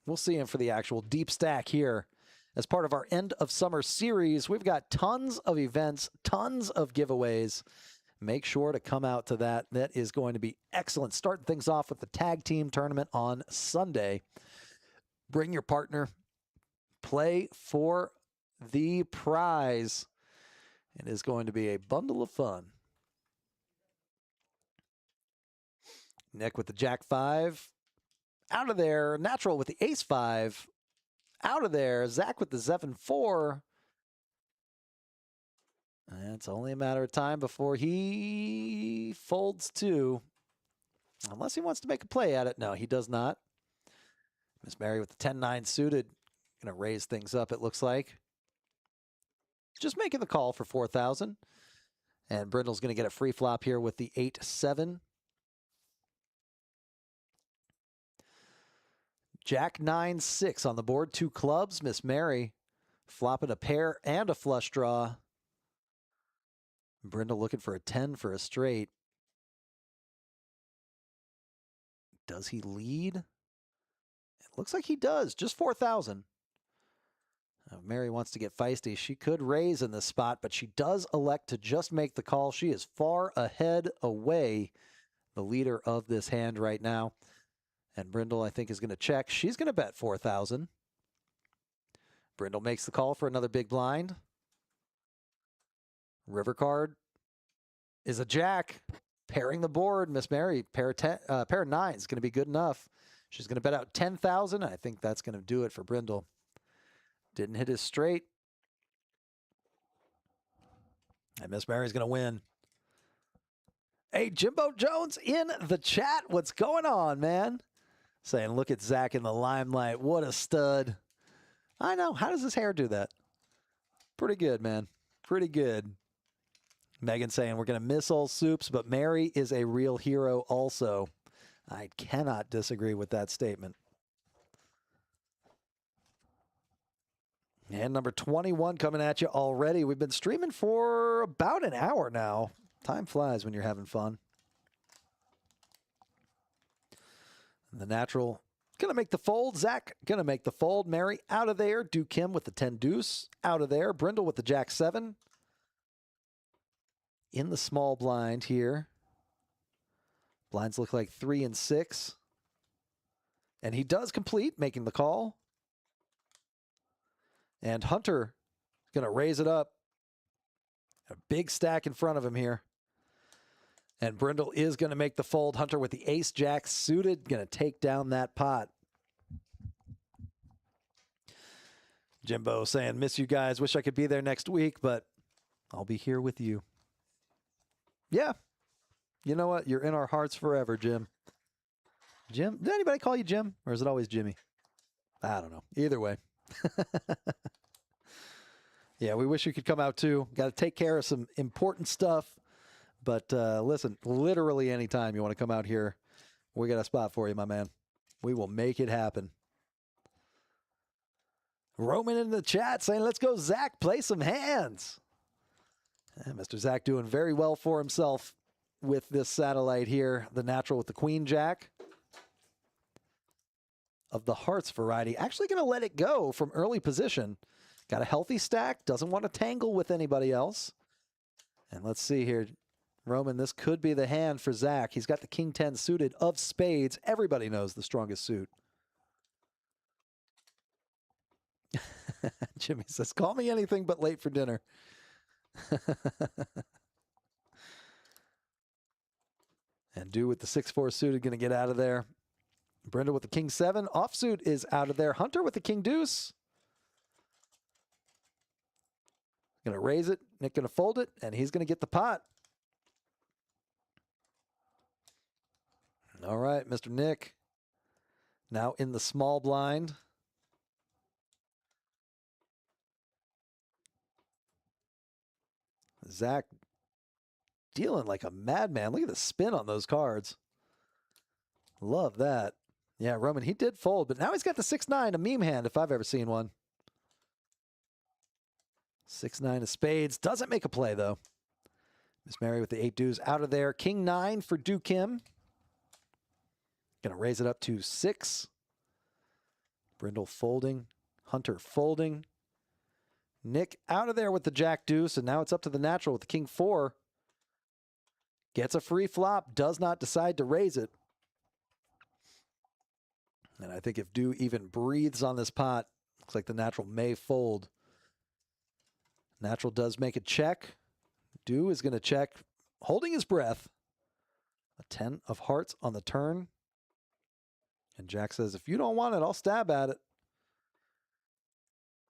We'll see him for the actual deep stack here. As part of our end of summer series, we've got tons of events, tons of giveaways. Make sure to come out to that. That is going to be excellent. Starting things off with the tag team tournament on Sunday. Bring your partner. Play for the prize. It is going to be a bundle of fun. Nick with the Jack 5. Out of there. Natural with the Ace 5. Out of there. Zach with the 7-4. And it's only a matter of time before he folds 2. Unless he wants to make a play at it. No, he does not. Miss Mary with the 10-9 suited. Going to raise things up, it looks like. Just making the call for 4,000. And Brindle's going to get a free flop here with the 8-7. Jack 9-6 on the board. 2 clubs. Miss Mary flopping a pair and a flush draw. Brindle looking for a 10 for a straight. Does he lead? It looks like he does. Just 4,000. Mary wants to get feisty. She could raise in this spot, but she does elect to just make the call. She is far ahead away, the leader of this hand right now. And Brindle, I think, is going to check. She's going to bet 4,000. Brindle makes the call for another big blind. River card is a jack. Pairing the board. Miss Mary, pair of 9 is going to be good enough. She's going to bet out 10,000. I think that's going to do it for Brindle. Didn't hit his straight. And Miss Mary's going to win. Hey, Jimbo Jones in the chat. What's going on, man? Saying, look at Zach in the limelight. What a stud. I know. How does his hair do that? Pretty good, man. Pretty good. Megan saying, we're going to miss all soups, but Mary is a real hero also. I cannot disagree with that statement. And number 21 coming at you already. We've been streaming for about an hour now. Time flies when you're having fun. And the natural going to make the fold. Zach going to make the fold. Mary out of there. Do Kim with the 10 deuce out of there. Brindle with the jack 7. In the small blind here. Blinds look like 3 and 6. And he does complete, making the call. And Hunter is going to raise it up. A big stack in front of him here. And Brindle is going to make the fold. Hunter with the ace-jack suited, going to take down that pot. Jimbo saying, miss you guys. Wish I could be there next week, but I'll be here with you. Yeah. You know what? You're in our hearts forever, Jim. Jim? Did anybody call you Jim? Or is it always Jimmy? I don't know. Either way. Yeah, we wish you could come out too. Got to take care of some important stuff. But listen, literally anytime you want to come out here, we got a spot for you, my man. We will make it happen. Roman in the chat saying, let's go, Zach, play some hands. And Mr. Zach doing very well for himself with this satellite here. The natural with the queen jack of the hearts variety. Actually going to let it go from early position. Got a healthy stack. Doesn't want to tangle with anybody else. And let's see here. Roman, this could be the hand for Zach. He's got the king 10 suited of spades. Everybody knows the strongest suit. Jimmy says, call me anything but late for dinner. And Do with the 6-4 suited going to get out of there. Brenda with the king 7. Offsuit is out of there. Hunter with the king deuce. Going to raise it. Nick going to fold it. And he's going to get the pot. All right, Mr. Nick. Now in the small blind. Zach dealing like a madman. Look at the spin on those cards. Love that. Yeah, Roman, he did fold, but now he's got the 6-9, a meme hand if I've ever seen one. 6-9 of spades. Doesn't make a play, though. Miss Mary with the 8 deuce out of there. King 9 for Do Kim. Going to raise it up to 6. Brindle folding. Hunter folding. Nick out of there with the jack deuce, and now it's up to the natural with the king 4. Gets a free flop, does not decide to raise it. And I think if Do even breathes on this pot, looks like the natural may fold. Natural does make a check. Do is going to check, holding his breath. A 10 of hearts on the turn. And Jack says, if you don't want it, I'll stab at it.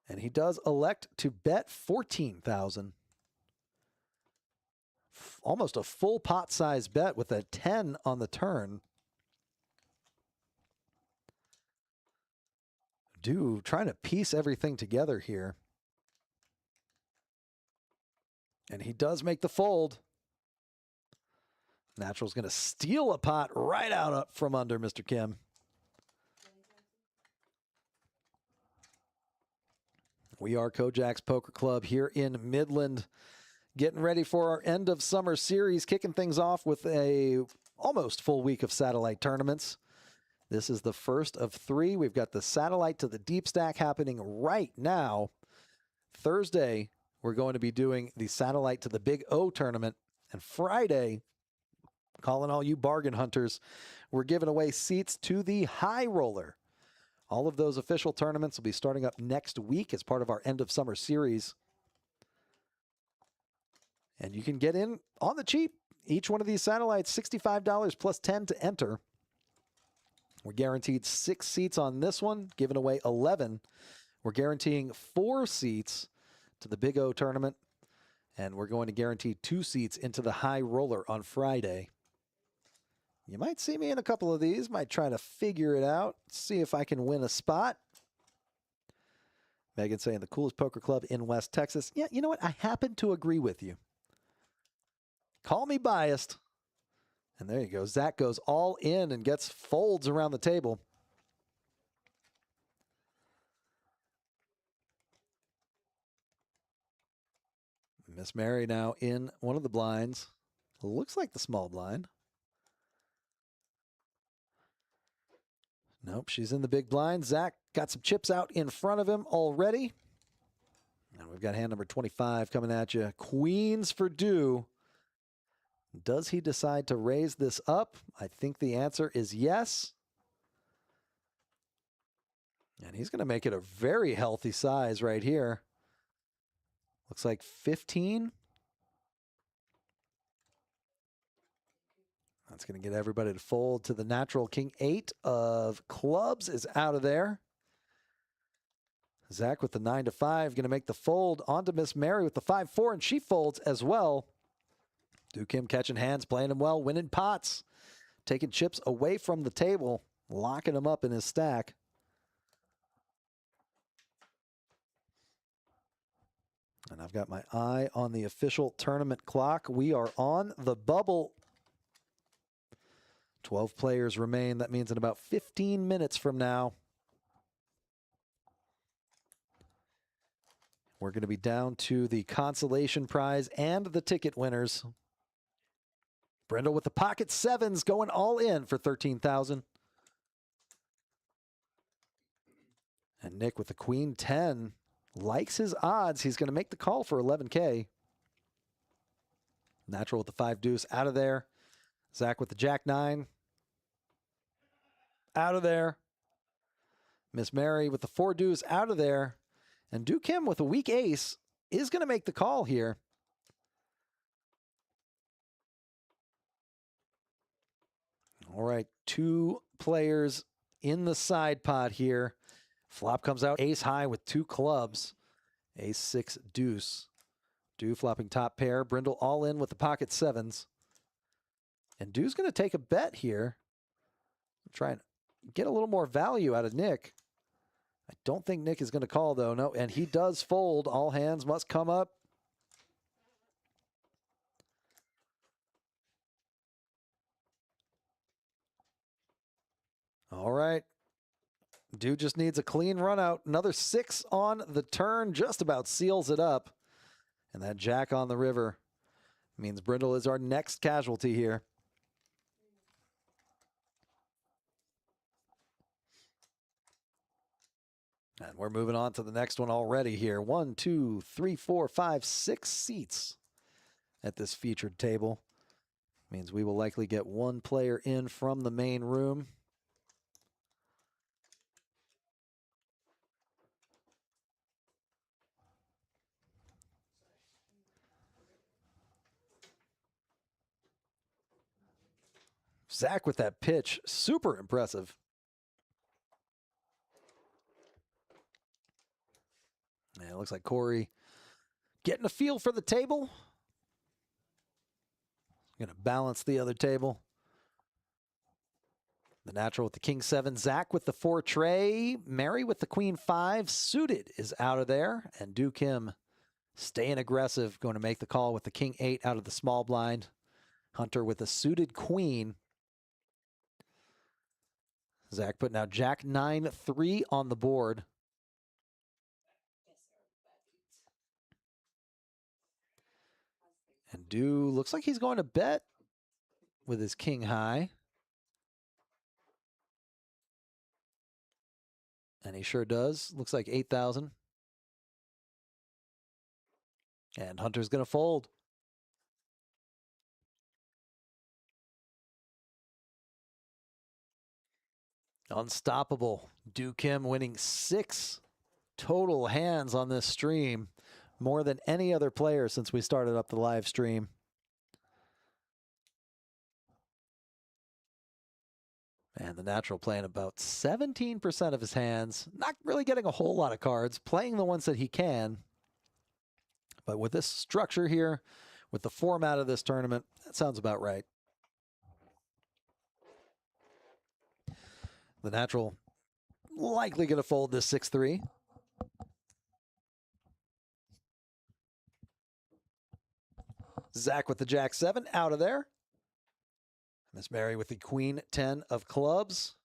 And he does elect to bet 14,000. Almost a full pot size bet with a 10 on the turn. Do trying to piece everything together here. And he does make the fold. Natural's going to steal a pot right out up from under Mr. Kim. We are KoJack's Poker Club here in Midland, getting ready for our end of summer series, kicking things off with a almost full week of satellite tournaments. This is the first of 3. We've got the satellite to the DeepStack happening right now. Thursday, we're going to be doing the satellite to the Big O tournament. And Friday, calling all you bargain hunters, we're giving away seats to the High Roller. All of those official tournaments will be starting up next week as part of our end of summer series. And you can get in on the cheap. Each one of these satellites, $65 plus 10 to enter. We're guaranteed 6 seats on this one, giving away 11. We're guaranteeing 4 seats to the Big O tournament. And we're going to guarantee 2 seats into the high roller on Friday. You might see me in a couple of these. Might try to figure it out. See if I can win a spot. Megan saying the coolest poker club in West Texas. Yeah, you know what? I happen to agree with you. Call me biased. And there you go. Zach goes all in and gets folds around the table. Miss Mary now in one of the blinds. Looks like the small blind. Nope, she's in the big blind. Zach got some chips out in front of him already. And we've got hand number 25 coming at you. Queens for Dew. Does he decide to raise this up? I think the answer is yes. And he's going to make it a very healthy size right here. Looks like 15. That's going to get everybody to fold to the natural. King 8 of clubs is out of there. Zach with the 9 to 5 going to make the fold onto Miss Mary with the 5-4, and she folds as well. Do Kim catching hands, playing him well, winning pots, taking chips away from the table, locking him up in his stack. And I've got my eye on the official tournament clock. We are on the bubble. 12 players remain. That means in about 15 minutes from now, we're going to be down to the consolation prize and the ticket winners. Brindle with the pocket 7s going all in for $13,000. And Nick with the queen 10 likes his odds. He's going to make the call for $11K. Natural with the 5 deuce out of there. Zach with the jack 9 out of there. Miss Mary with the 4 deuce out of there. And Do Kim with a weak ace is going to make the call here. All right, 2 players in the side pot here. Flop comes out ace high with 2 clubs. Ace 6 deuce. Do flopping top pair. Brindle all in with the pocket 7s. And Do's going to take a bet here. Try and get a little more value out of Nick. I don't think Nick is going to call, though. No, and he does fold. All hands must come up. All right. Dude just needs a clean run out. Another 6 on the turn. Just about seals it up. And that jack on the river means Brindle is our next casualty here. And we're moving on to the next one already here. 1, 2, 3, 4, 5, 6 seats at this featured table. Means we will likely get 1 player in from the main room. Zach with that pitch, super impressive. And it looks like Corey getting a feel for the table. Going to balance the other table. The natural with the king 7. Zach with the 4 tray. Mary with the queen 5. Suited is out of there. And Do Kim staying aggressive. Going to make the call with the king 8 out of the small blind. Hunter with a suited queen. Zach putting out jack 9-3 on the board. And Do looks like he's going to bet with his king high. And he sure does. Looks like 8,000. And Hunter's going to fold. Unstoppable. Do Kim winning 6 total hands on this stream. more than any other player since we started up the live stream. And the natural playing about 17% of his hands. Not really getting a whole lot of cards, playing the ones that he can. But with this structure here, with the format of this tournament, that sounds about right. The natural likely going to fold this 6-3. Zach with the Jack-7 out of there. Miss Mary with the Queen-10 of clubs.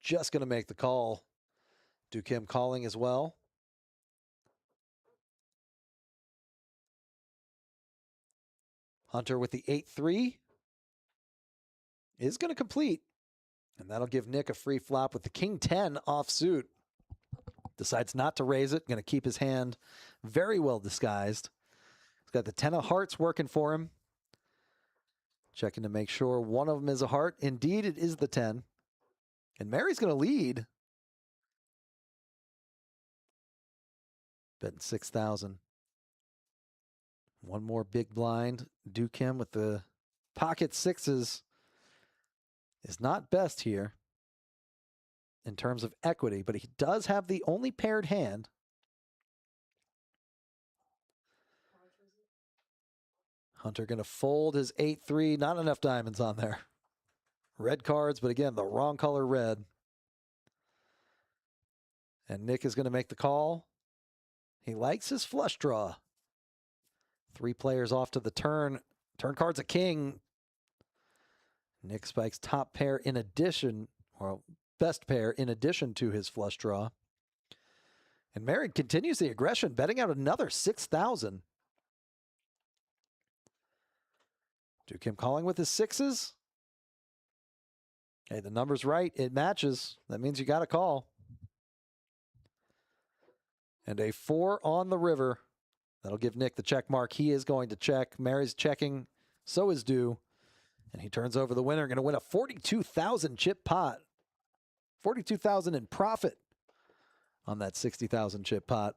Just going to make the call. Do Kim calling as well. Hunter with the 8-3 is going to complete. And that'll give Nick a free flop with the King-10 offsuit. Decides not to raise it. Going to keep his hand very well disguised. He's got the 10 of hearts working for him. Checking to make sure one of them is a heart. Indeed, it is the 10. And Mary's going to lead. Betting 6,000. One more big blind. Duke him with the pocket sixes is not best here in terms of equity, but he does have the only paired hand. Hunter going to fold his 8-3. Not enough diamonds on there. Red cards, but again, the wrong color red. And Nick is going to make the call. He likes his flush draw. 3 players off to the turn. Turn card's a king. Nick spikes top pair in addition, or best pair in addition to his flush draw. And Mary continues the aggression, betting out another 6,000. Duke Kim calling with his sixes. Hey, the number's right. It matches. That means you got to call. And a 4 on the river. That'll give Nick the check mark. He is going to check. Mary's checking. So is Dew. And he turns over the winner. Going to win a 42,000 chip pot. 42,000 in profit on that 60,000 chip pot.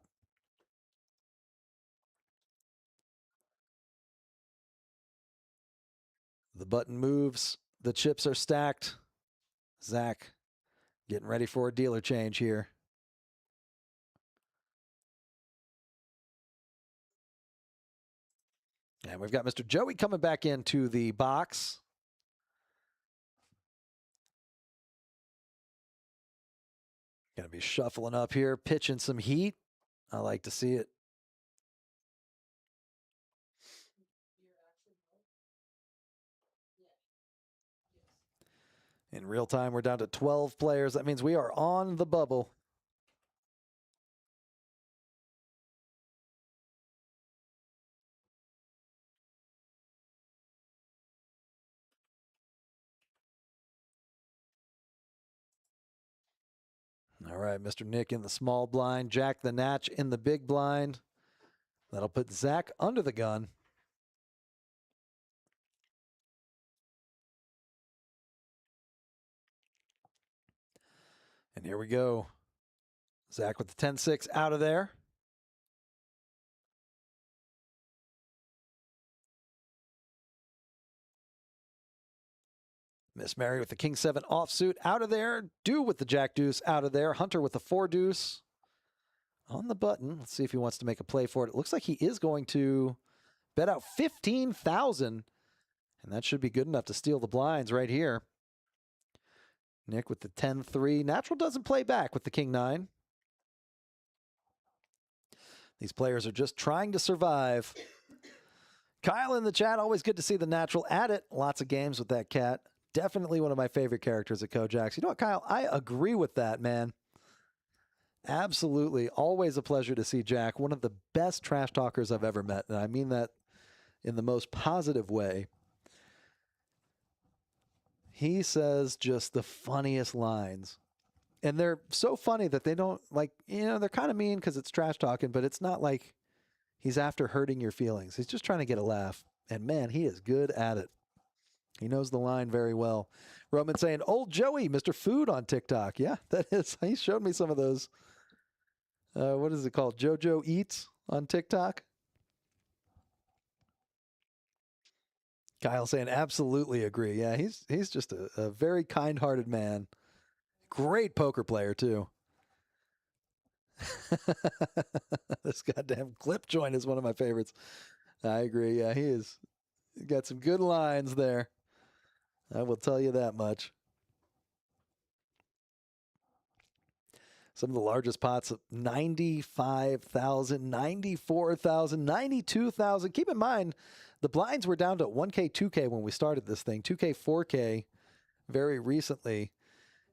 The button moves. The chips are stacked. Zach getting ready for a dealer change here. And we've got Mr. Joey coming back into the box. Going to be shuffling up here, pitching some heat. I like to see it. In real time, we're down to 12 players. That means we are on the bubble. All right, Mr. Nick in the small blind. Jack the Natch in the big blind. That'll put Zach under the gun. And here we go. Zach with the 10-6 out of there. Miss Mary with the King-7 offsuit out of there. Dew with the Jack-Deuce out of there. Hunter with the 4-Deuce on the button. Let's see if he wants to make a play for it. It looks like he is going to bet out 15,000. And that should be good enough to steal the blinds right here. Nick with the 10-3. Natural doesn't play back with the King-9. These players are just trying to survive. Kyle in the chat, always good to see the natural at it. Lots of games with that cat. Definitely one of my favorite characters at KoJack's. You know what, Kyle? I agree with that, man. Absolutely. Always a pleasure to see Jack. One of the best trash talkers I've ever met. And I mean that in the most positive way. He says just the funniest lines. And they're so funny that they don't, like, you know, they're kind of mean because it's trash talking, but it's not like he's after hurting your feelings. He's just trying to get a laugh. And man, he is good at it. He knows the line very well. Roman saying, old Joey, Mr. Food on TikTok. Yeah, that is. He showed me some of those What is it called? JoJo Eats on TikTok. Kyle saying absolutely agree. Yeah, he's just a very kind-hearted man. Great poker player too. This goddamn clip joint is one of my favorites. I agree. Yeah, he got some good lines there. I will tell you that much. Some of the largest pots of 95,000, 94,000, 92,000. Keep in mind, the blinds were down to 1K, 2K when we started this thing, 2K, 4K very recently,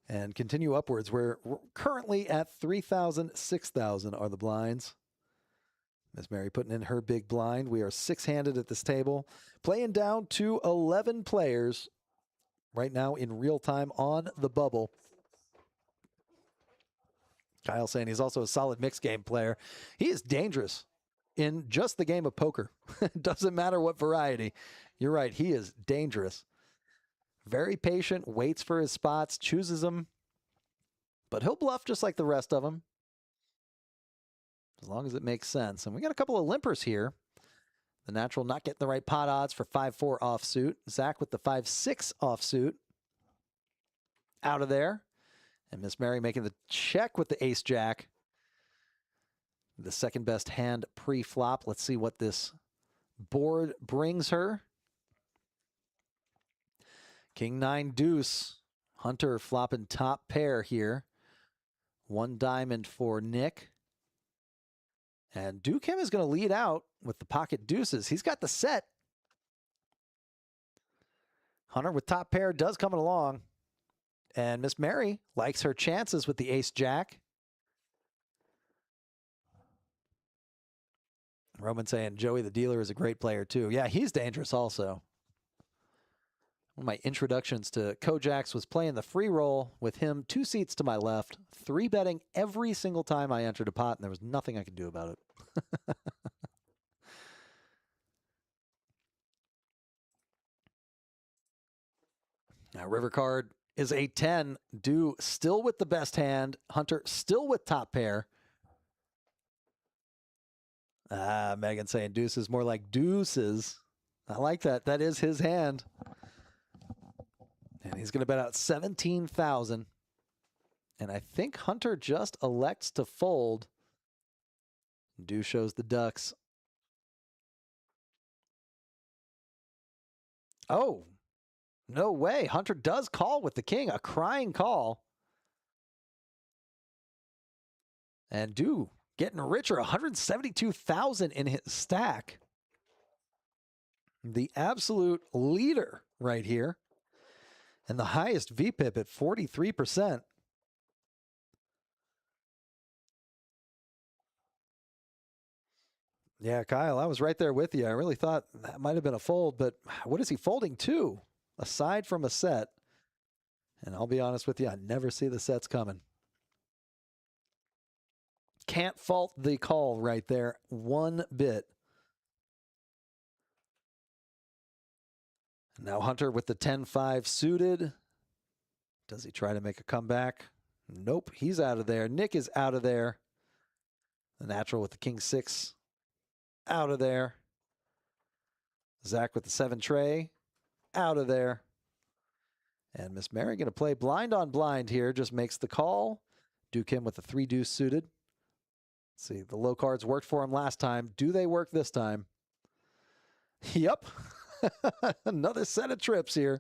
and continue upwards. We're currently at 3,000, 6,000 are the blinds. Miss Mary putting in her big blind. We are six-handed at this table, playing down to 11 players right now in real time on the bubble. Kyle saying he's also a solid mixed game player. He is dangerous in just the game of poker. It doesn't matter what variety. You're right. He is dangerous. Very patient, waits for his spots, chooses them, but he'll bluff just like the rest of them, as long as it makes sense. And we got a couple of limpers here. The natural not getting the right pot odds for 5-4 offsuit. Zach with the 5-6 offsuit. Out of there. And Miss Mary making the check with the ace-jack. The second best hand pre-flop. Let's see what this board brings her. King 9 deuce. Hunter flopping top pair here. One diamond for Nick. And Dukem is going to lead out with the pocket deuces. He's got the set. Hunter with top pair does coming along. And Miss Mary likes her chances with the ace-jack. Roman saying Joey the dealer is a great player too. Yeah, he's dangerous also. One of my introductions to KoJack's was playing the free roll with him 2 seats to my left, 3-betting every single time I entered a pot, and there was nothing I could do about it. Now, river card is a 10. Do still with the best hand. Hunter still with top pair. Megan saying deuces more like deuces. I like that. That is his hand. And he's going to bet out 17,000. And I think Hunter just elects to fold. Do shows the ducks. Oh, no way. Hunter does call with the king. A crying call. And Do getting richer. 172,000 in his stack. The absolute leader right here. And the highest VPIP at 43%. Yeah, Kyle, I was right there with you. I really thought that might have been a fold, but what is he folding to, aside from a set? And I'll be honest with you, I never see the sets coming. Can't fault the call right there one bit. Now Hunter with the 10-5 suited. Does he try to make a comeback? Nope, he's out of there. Nick is out of there. The natural with the king 6 out of there. Zach with the 7 tray out of there. And Miss Mary going to play blind on blind here. Just makes the call. Duke him with the 3 deuce suited. Let's see, the low cards worked for him last time. Do they work this time? Yep. Another set of trips here.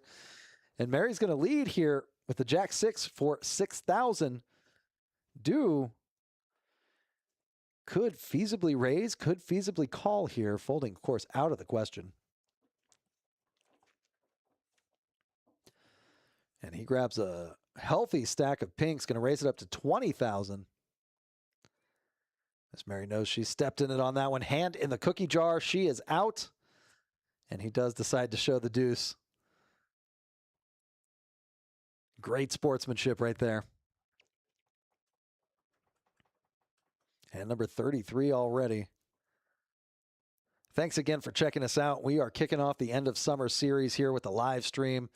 And Mary's going to lead here with the Jack 6 for 6,000. Do could feasibly raise, could feasibly call here. Folding, of course, out of the question. And he grabs a healthy stack of pinks, going to raise it up to 20,000. Miss Mary knows she stepped in it on that one. Hand in the cookie jar. She is out. And he does decide to show the deuce. Great sportsmanship right there. And number 33 already. Thanks again for checking us out. We are kicking off the end of summer series here with the live stream.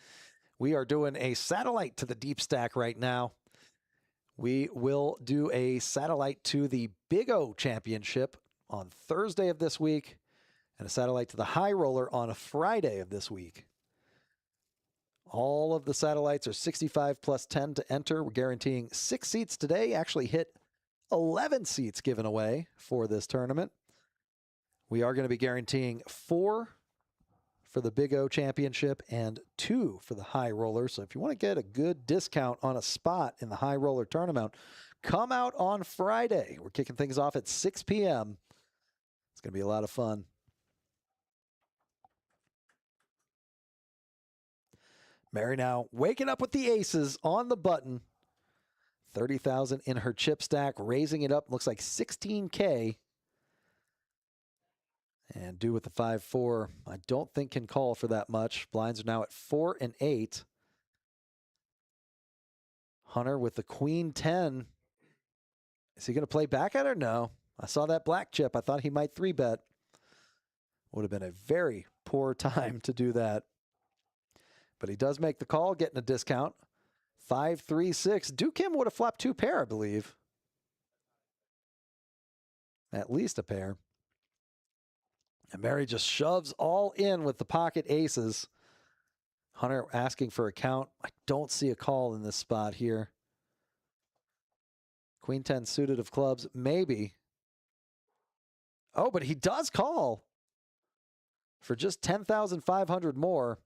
We are doing a satellite to the deep stack right now. We will do a satellite to the Big O Championship on Thursday of this week and a satellite to the High Roller on a Friday of this week. All of the satellites are 65 plus 10 to enter. We're guaranteeing 6 seats today. Actually hit 11 seats given away for this tournament. We are going to be guaranteeing 4 for the Big O Championship and 2 for the High Roller. So if you want to get a good discount on a spot in the High Roller tournament, come out on Friday. We're kicking things off at 6 p.m. It's going to be a lot of fun. Mary now waking up with the aces on the button. 30,000 in her chip stack, raising it up. Looks like 16K. And do with the 5-4. I don't think can call for that much. Blinds are now at 4 and 8. Hunter with the queen 10. Is he going to play back at her? No. I saw that black chip. I thought he might 3-bet. Would have been a very poor time to do that. But he does make the call, getting a discount. 5-3-6. Duke Kim would have flopped 2 pair, I believe. At least a pair. And Mary just shoves all in with the pocket aces. Hunter asking for a count. I don't see a call in this spot here. Queen 10 suited of clubs, maybe. Oh, but he does call for just 10,500 more.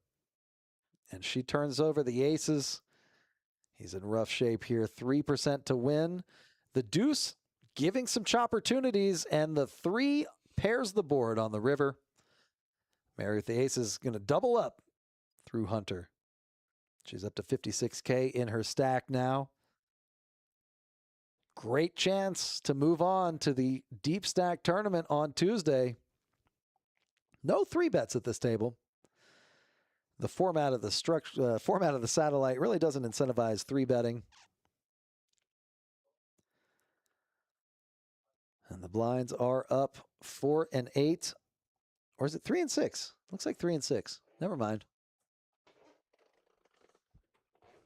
And she turns over the aces. He's in rough shape here. 3% to win. The deuce giving some opportunities, and the 3 pairs the board on the river. Mary with the aces is going to double up through Hunter. She's up to 56K in her stack now. Great chance to move on to the DeepStack Tournament on Tuesday. No 3-bets at this table. The format of the format of the satellite really doesn't incentivize 3-betting. And the blinds are up 4 and 8. Or is it 3 and 6? Looks like 3 and 6. Never mind.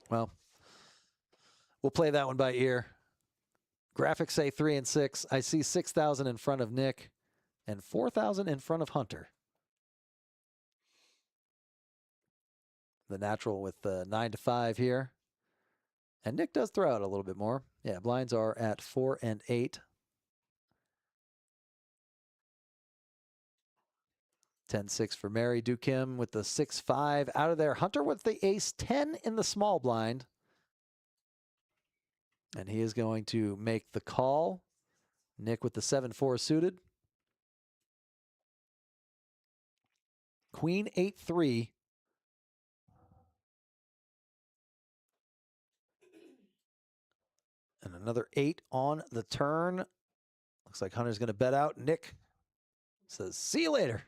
Well, we'll play that one by ear. Graphics say 3 and 6. I see 6,000 in front of Nick and 4,000 in front of Hunter. The natural with 9 to 5 here. And Nick does throw out a little bit more. Yeah, blinds are at 4 and 8. 10-6 for Mary. Duke Kim with the 6-5 out of there. Hunter with the ace 10 in the small blind. And he is going to make the call. Nick with the 7-4 suited. Queen 8-3. And another 8 on the turn. Looks like Hunter's going to bet out. Nick says, see you later.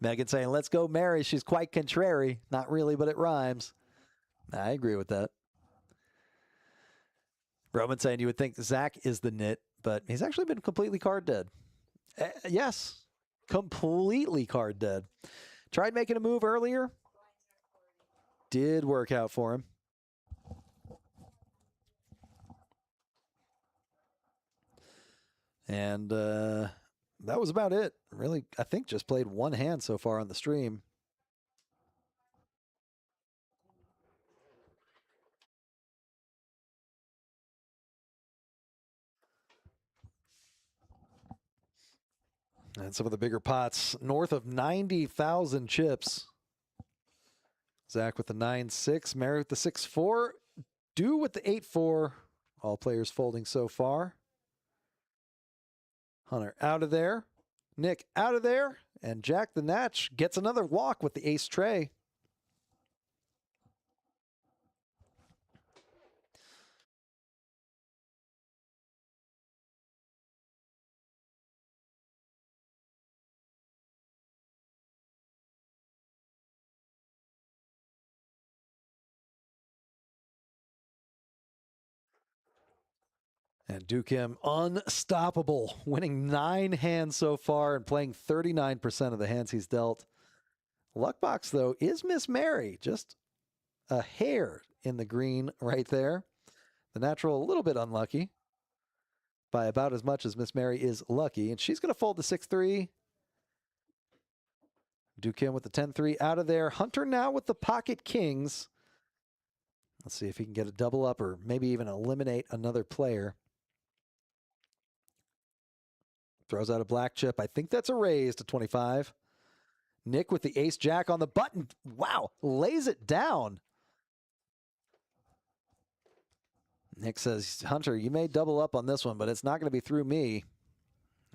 Megan saying, let's go, Mary. She's quite contrary. Not really, but it rhymes. I agree with that. Roman saying you would think Zach is the nit, but he's actually been completely card dead. Yes, completely card dead. Tried making a move earlier. Did work out for him. And that was about it. Really, I think just played one hand so far on the stream. And some of the bigger pots, north of 90,000 chips. Zach with the 9-6, Mary with the 6-4, Dew with the 8-4. All players folding so far. Hunter out of there. Nick out of there. And Jack the Natch gets another walk with the ace tray. And Duke Kim unstoppable, winning 9 hands so far and playing 39% of the hands he's dealt. Luckbox, though, is Miss Mary. Just a hair in the green right there. The natural a little bit unlucky by about as much as Miss Mary is lucky. And she's going to fold the 6-3. Dukim with the 10-3 out of there. Hunter now with the pocket kings. Let's see if he can get a double up or maybe even eliminate another player. Throws out a black chip. I think that's a raise to 25. Nick with the ace-jack on the button. Wow, lays it down. Nick says, Hunter, you may double up on this one, but it's not going to be through me.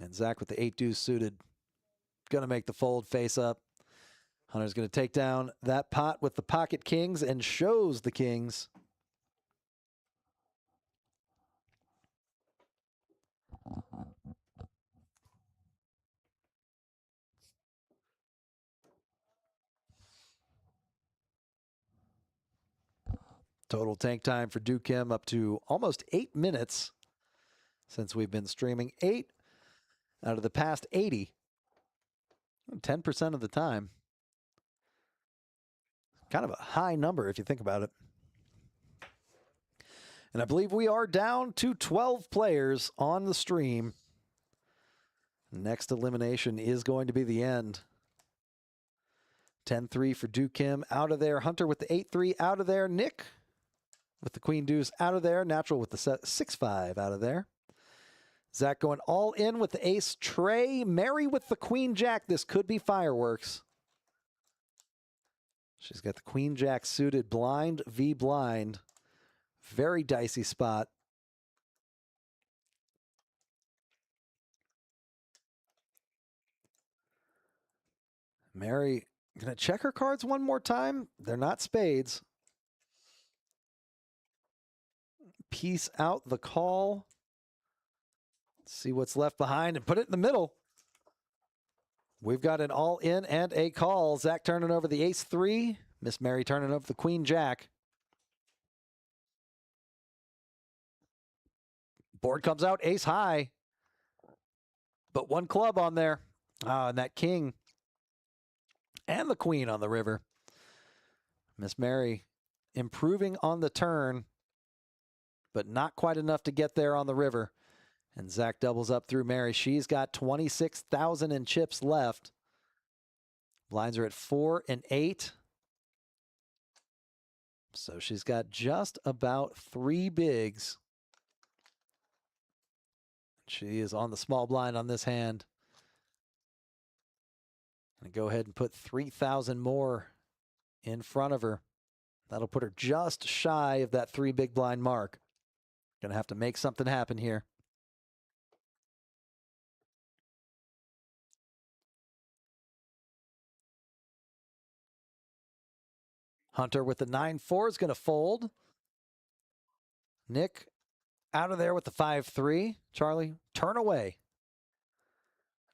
And Zach with the 8-deuce suited. Going to make the fold face up. Hunter's going to take down that pot with the pocket kings and shows the kings. Total tank time for Dukim up to almost 8 minutes since we've been streaming. 8 out of the past 80. 10% of the time. Kind of a high number if you think about it. And I believe we are down to 12 players on the stream. Next elimination is going to be the end. 10-3 for Dukim out of there. Hunter with the 8-3 out of there. Nick with the queen deuce out of there. Natural with the 6-5 out of there. Zach going all in with the ace tray. Mary with the queen jack. This could be fireworks. She's got the queen jack suited, blind v blind. Very dicey spot. Mary gonna check her cards one more time. They're not spades. Piece out the call. See what's left behind and put it in the middle. We've got an all-in and a call. Zach turning over the ace-3. Miss Mary turning over the queen-jack. Board comes out ace-high. But one club on there. And that king. And the queen on the river. Miss Mary improving on the turn. But not quite enough to get there on the river. And Zach doubles up through Mary. She's got 26,000 in chips left. Blinds are at 4 and 8. So she's got just about 3 bigs. She is on the small blind on this hand. And go ahead and put 3,000 more in front of her. That'll put her just shy of that 3 big blind mark. Gonna have to make something happen here. Hunter with the 9-4 is going to fold. Nick out of there with the 5-3. Charlie, turn away.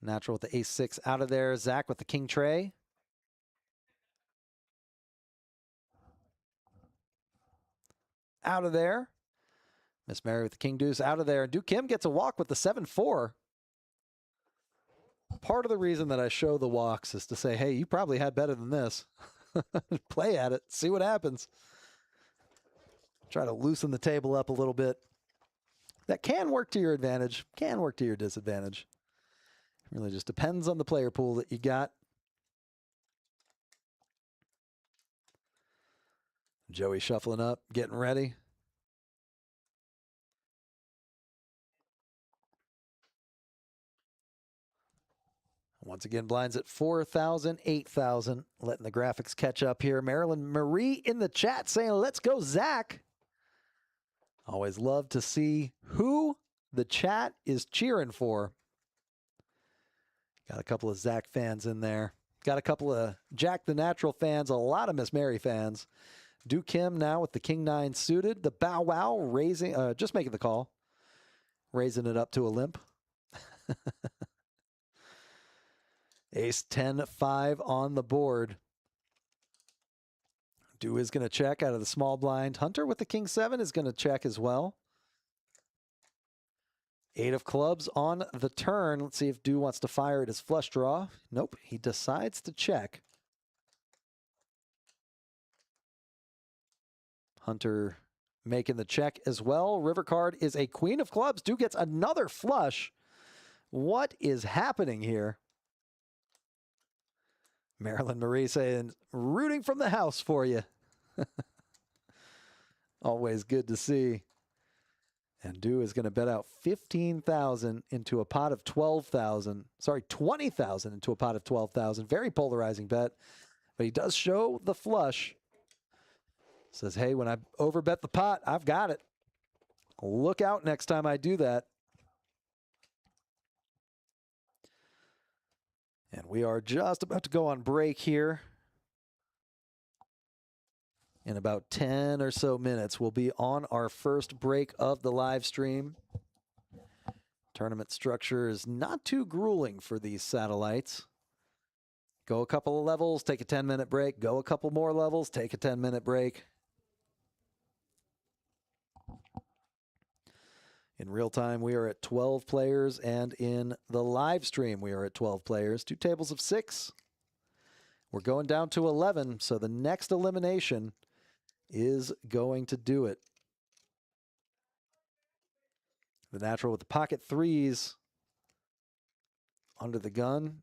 Natural with the ace-6 out of there. Zach with the king tray. Out of there. Miss Mary with the king deuce out of there. And Dukim gets a walk with the 7-4. Part of the reason that I show the walks is to say, hey, you probably had better than this. Play at it. See what happens. Try to loosen the table up a little bit. That can work to your advantage. Can work to your disadvantage. It really just depends on the player pool that you got. Joey shuffling up, getting ready. Once again, blinds at 4,000, 8,000. Letting the graphics catch up here. Marilyn Marie in the chat saying, let's go, Zach. Always love to see who the chat is cheering for. Got a couple of Zach fans in there. Got a couple of Jack the Natural fans. A lot of Miss Mary fans. Dukim now with the king-9 suited. The bow wow raising, just making the call. Raising it up to a limp. Ace 10-5 on the board. Do is going to check out of the small blind. Hunter with the king 7 is going to check as well. 8 of clubs on the turn. Let's see if Do wants to fire at his flush draw. Nope, he decides to check. Hunter making the check as well. River card is a queen of clubs. Duke gets another flush. What is happening here? Marilyn Marie saying, rooting from the house for you. Always good to see. And Dew is going to bet out 15,000 into a pot of 12,000. Sorry, 20,000 into a pot of 12,000. Very polarizing bet. But he does show the flush. Says, hey, when I overbet the pot, I've got it. Look out next time I do that. And we are just about to go on break here. In about 10 or so minutes, we'll be on our first break of the live stream. Tournament structure is not too grueling for these satellites. Go a couple of levels, take a 10-minute break. Go a couple more levels, take a 10-minute break. In real time, we are at 12 players, and in the live stream, we are at 12 players. 2 tables of 6. We're going down to 11, so the next elimination is going to do it. The natural with the pocket 3s under the gun.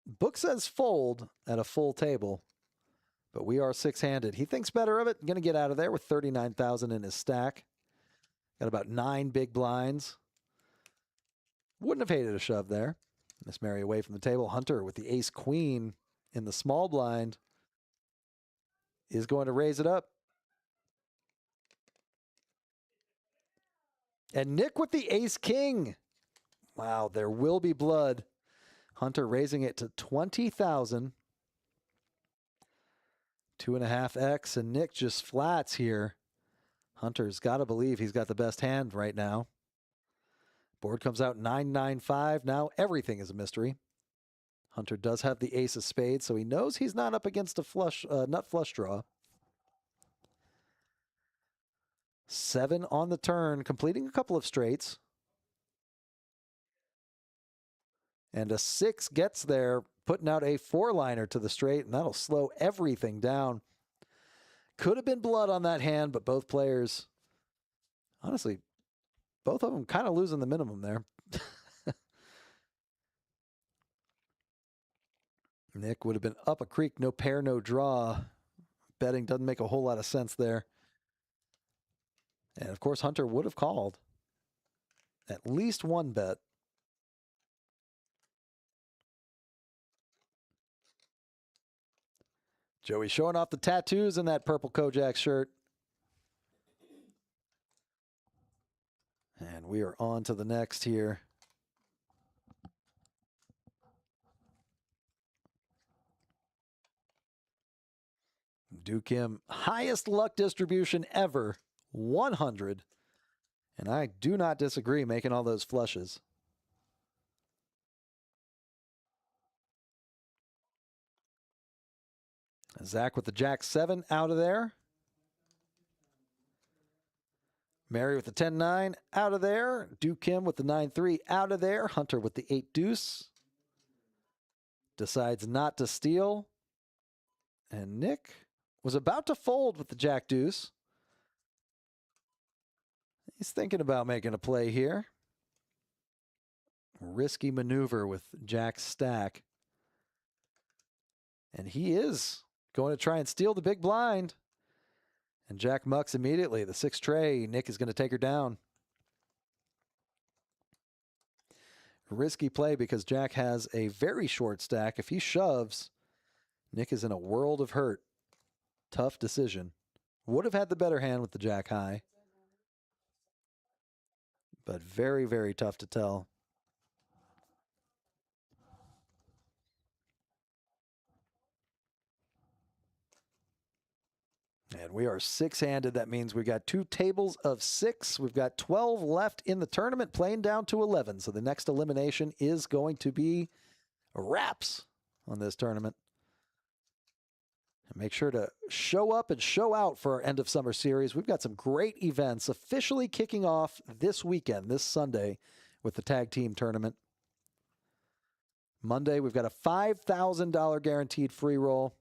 Book says fold at a full table, but we are 6-handed. He thinks better of it. Going to get out of there with 39,000 in his stack. Got about 9 big blinds. Wouldn't have hated a shove there. Miss Mary away from the table. Hunter with the ace queen in the small blind is going to raise it up. And Nick with the ace king. Wow, there will be blood. Hunter raising it to 20,000. 2.5x, and Nick just flats here. Hunter's got to believe he's got the best hand right now. Board comes out 9-9-5. Now everything is a mystery. Hunter does have the ace of spades, so he knows he's not up against a flush, nut flush draw. 7 on the turn, completing a couple of straights. And a 6 gets there, putting out a 4-liner to the straight, and that'll slow everything down. Could have been blood on that hand, but both players, honestly, both of them kind of losing the minimum there. Nick would have been up a creek, no pair, no draw. Betting doesn't make a whole lot of sense there. And, of course, Hunter would have called at least one bet. Joey showing off the tattoos in that purple KoJack's shirt. And we are on to the next here. Duke Kim, highest luck distribution ever, 100. And I do not disagree making all those flushes. Zach with the Jack 7 out of there. Mary with the 10-9 out of there. Duke Kim with the 9-3 out of there. Hunter with the 8 deuce. Decides not to steal. And Nick was about to fold with the Jack deuce. He's thinking about making a play here. Risky maneuver with Jack's stack. And he is going to try and steal the big blind. And Jack mucks immediately. The 6 tray. Nick is going to take her down. Risky play because Jack has a very short stack. If he shoves, Nick is in a world of hurt. Tough decision. Would have had the better hand with the Jack high. But very, very tough to tell. And we are 6-handed. That means we got 2 tables of 6. We've got 12 left in the tournament, playing down to 11. So the next elimination is going to be wraps on this tournament. And make sure to show up and show out for our end of summer series. We've got some great events officially kicking off this weekend, this Sunday, with the tag team tournament. Monday, we've got a $5,000 guaranteed free roll.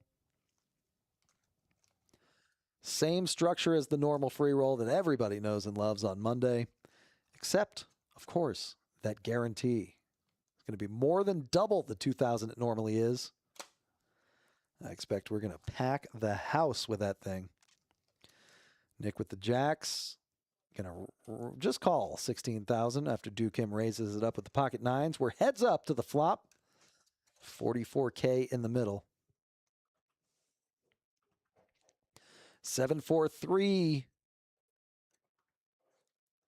Same structure as the normal free roll that everybody knows and loves on Monday, except, of course, that guarantee. It's going to be more than double the 2,000 it normally is. I expect we're going to pack the house with that thing. Nick with the jacks. Going to just call 16,000 after Dukim raises it up with the pocket nines. We're heads up to the flop. 44K in the middle. 7-4-3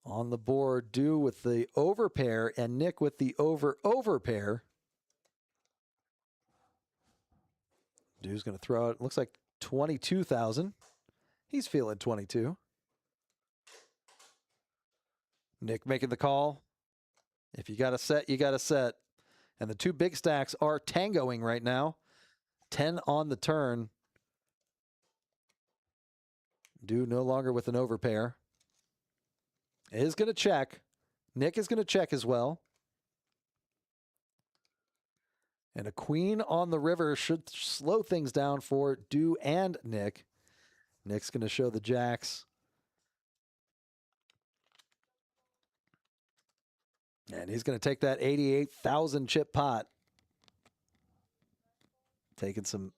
on the board. Do with the overpair and Nick with the over-pair. Dude's going to throw out, looks like 22,000. He's feeling 22. Nick making the call. If you got a set, you got a set. And the two big stacks are tangoing right now. 10 on the turn. Dude no longer with an overpair. Is going to check. Nick is going to check as well. And a queen on the river should slow things down for Do and Nick. Nick's going to show the jacks. And he's going to take that 88,000 chip pot. Taking some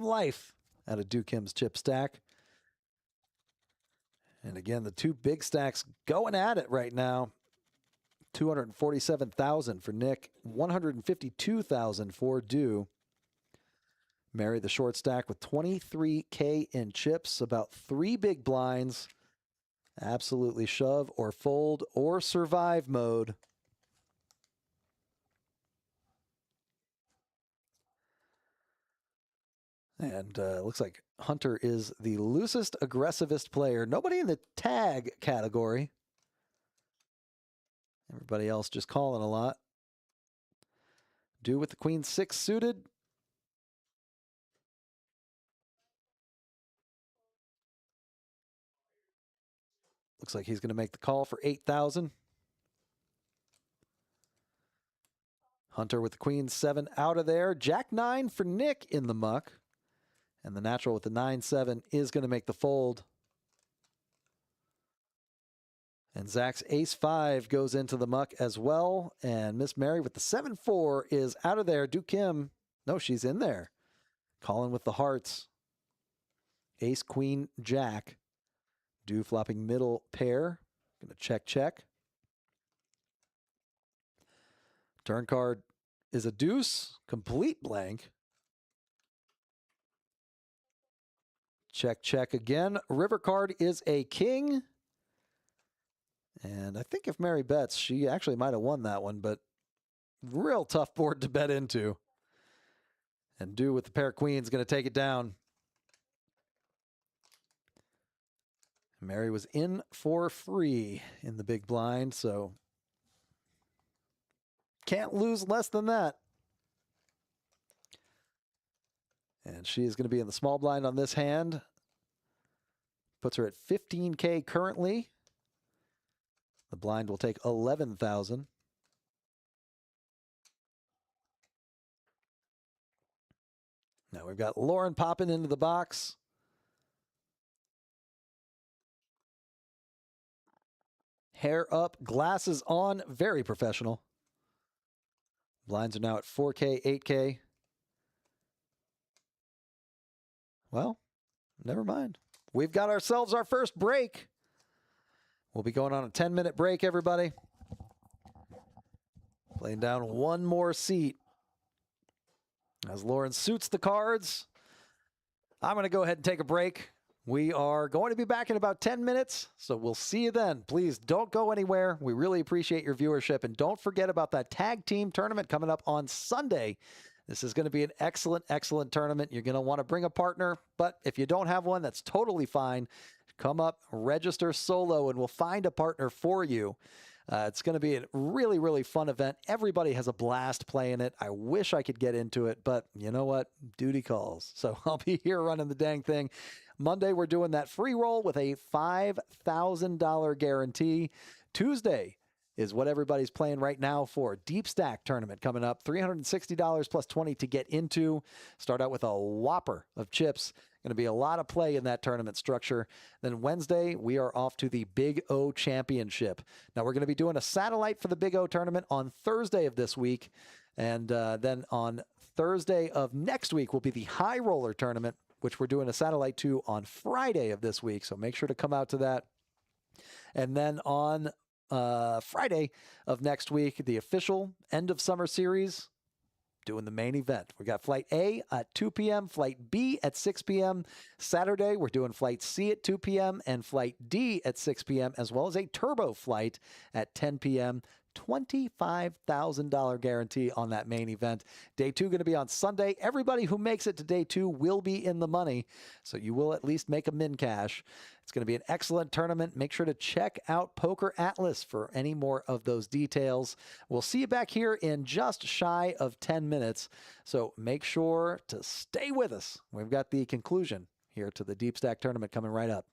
life out of Dukim's chip stack. And again, the two big stacks going at it right now. 247,000 for Nick, 152,000 for Do. Mary the short stack with 23K in chips, about 3 big blinds. Absolutely shove or fold or survive mode. And looks like Hunter is the loosest, aggressivest player. Nobody in the tag category. Everybody else just calling a lot. Do with the queen 6 suited. Looks like he's going to make the call for 8,000. Hunter with the queen 7 out of there. Jack 9 for Nick in the muck. And the natural with the 9-7 is going to make the fold. And Zach's ace 5 goes into the muck as well. And Miss Mary with the 7-4 is out of there. Dukim, no, she's in there. Calling with the hearts. Ace, queen, jack. Do flopping middle pair. Going to check, check. Turn card is a deuce. Complete blank. Check, check again. River card is a king. And I think if Mary bets, she actually might have won that one, but real tough board to bet into. And Do with the pair of queens going to take it down. Mary was in for free in the big blind, so can't lose less than that. And she is going to be in the small blind on this hand. Puts her at 15K currently. The blind will take 11,000. Now we've got Lauren popping into the box. Hair up, glasses on, very professional. Blinds are now at 4K, 8K. Well, never mind. We've got ourselves our first break. We'll be going on a 10-minute break, everybody. Playing down one more seat. As Lauren suits the cards, I'm going to go ahead and take a break. We are going to be back in about 10 minutes, so we'll see you then. Please don't go anywhere. We really appreciate your viewership, and don't forget about that tag team tournament coming up on Sunday. This is going to be an excellent, excellent tournament. You're going to want to bring a partner, but if you don't have one, that's totally fine. Come up, register solo, and we'll find a partner for you. It's going to be a really, really fun event. Everybody has a blast playing it. I wish I could get into it, but you know what? Duty calls. So I'll be here running the dang thing. Monday, we're doing that free roll with a $5,000 guarantee. Tuesday is what everybody's playing right now for. DeepStack Tournament coming up. $360 plus 20 to get into. Start out with a whopper of chips. Going to be a lot of play in that tournament structure. Then Wednesday, we are off to the Big O Championship. Now, we're going to be doing a satellite for the Big O tournament on Thursday of this week. And then on Thursday of next week will be the High Roller tournament, which we're doing a satellite to on Friday of this week. So make sure to come out to that. And then on Friday of next week, the official end of summer series, doing the main event. We got Flight A at 2 p.m., Flight B at 6 p.m. Saturday, we're doing Flight C at 2 p.m. and Flight D at 6 p.m., as well as a turbo flight at 10 p.m. $25,000 guarantee on that main event. Day 2 going to be on Sunday. Everybody who makes it to Day 2 will be in the money, so you will at least make a min cash. It's going to be an excellent tournament. Make sure to check out Poker Atlas for any more of those details. We'll see you back here in just shy of 10 minutes, so make sure to stay with us. We've got the conclusion here to the DeepStack Tournament coming right up.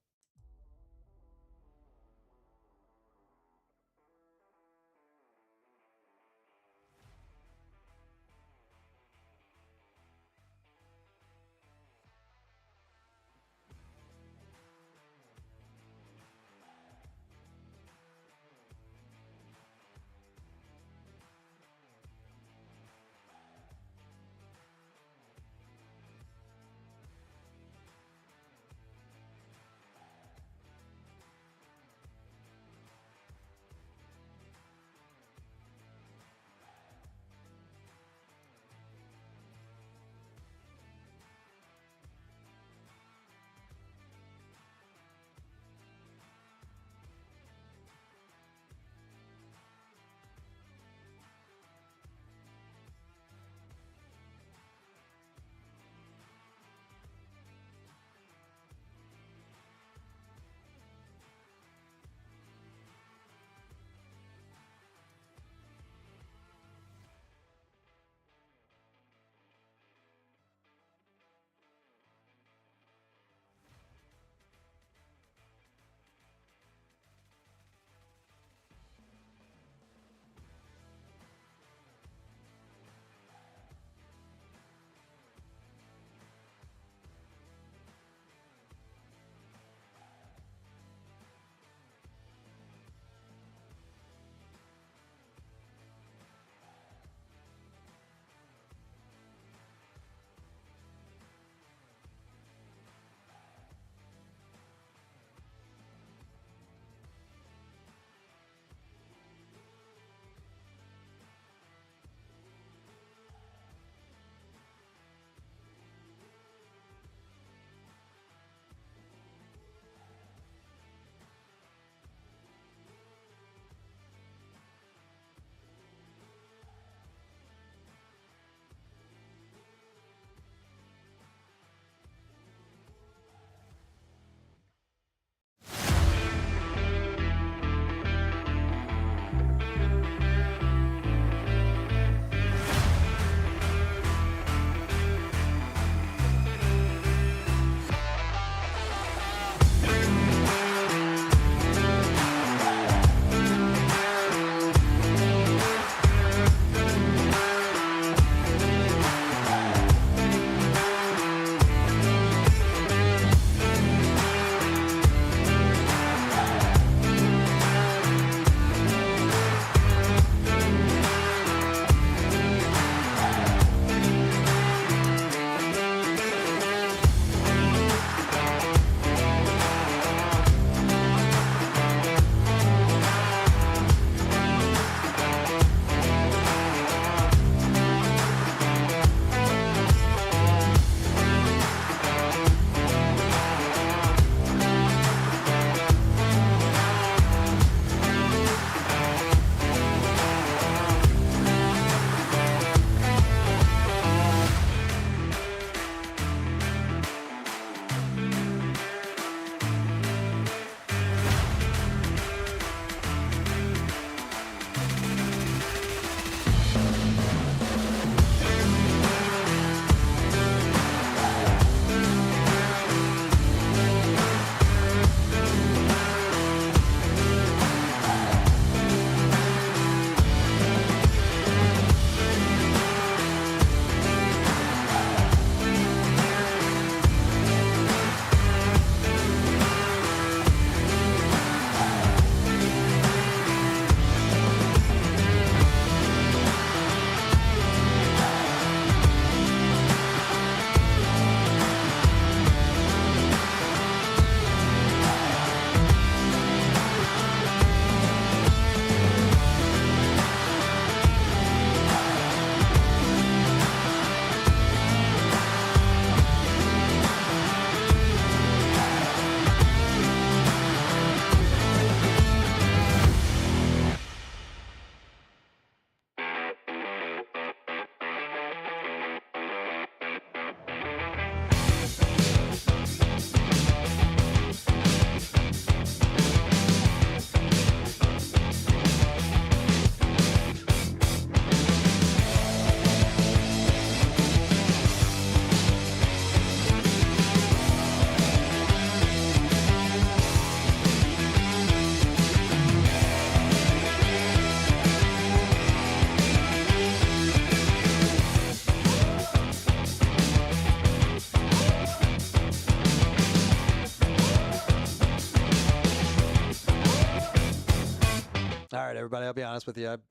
honest with you. I'm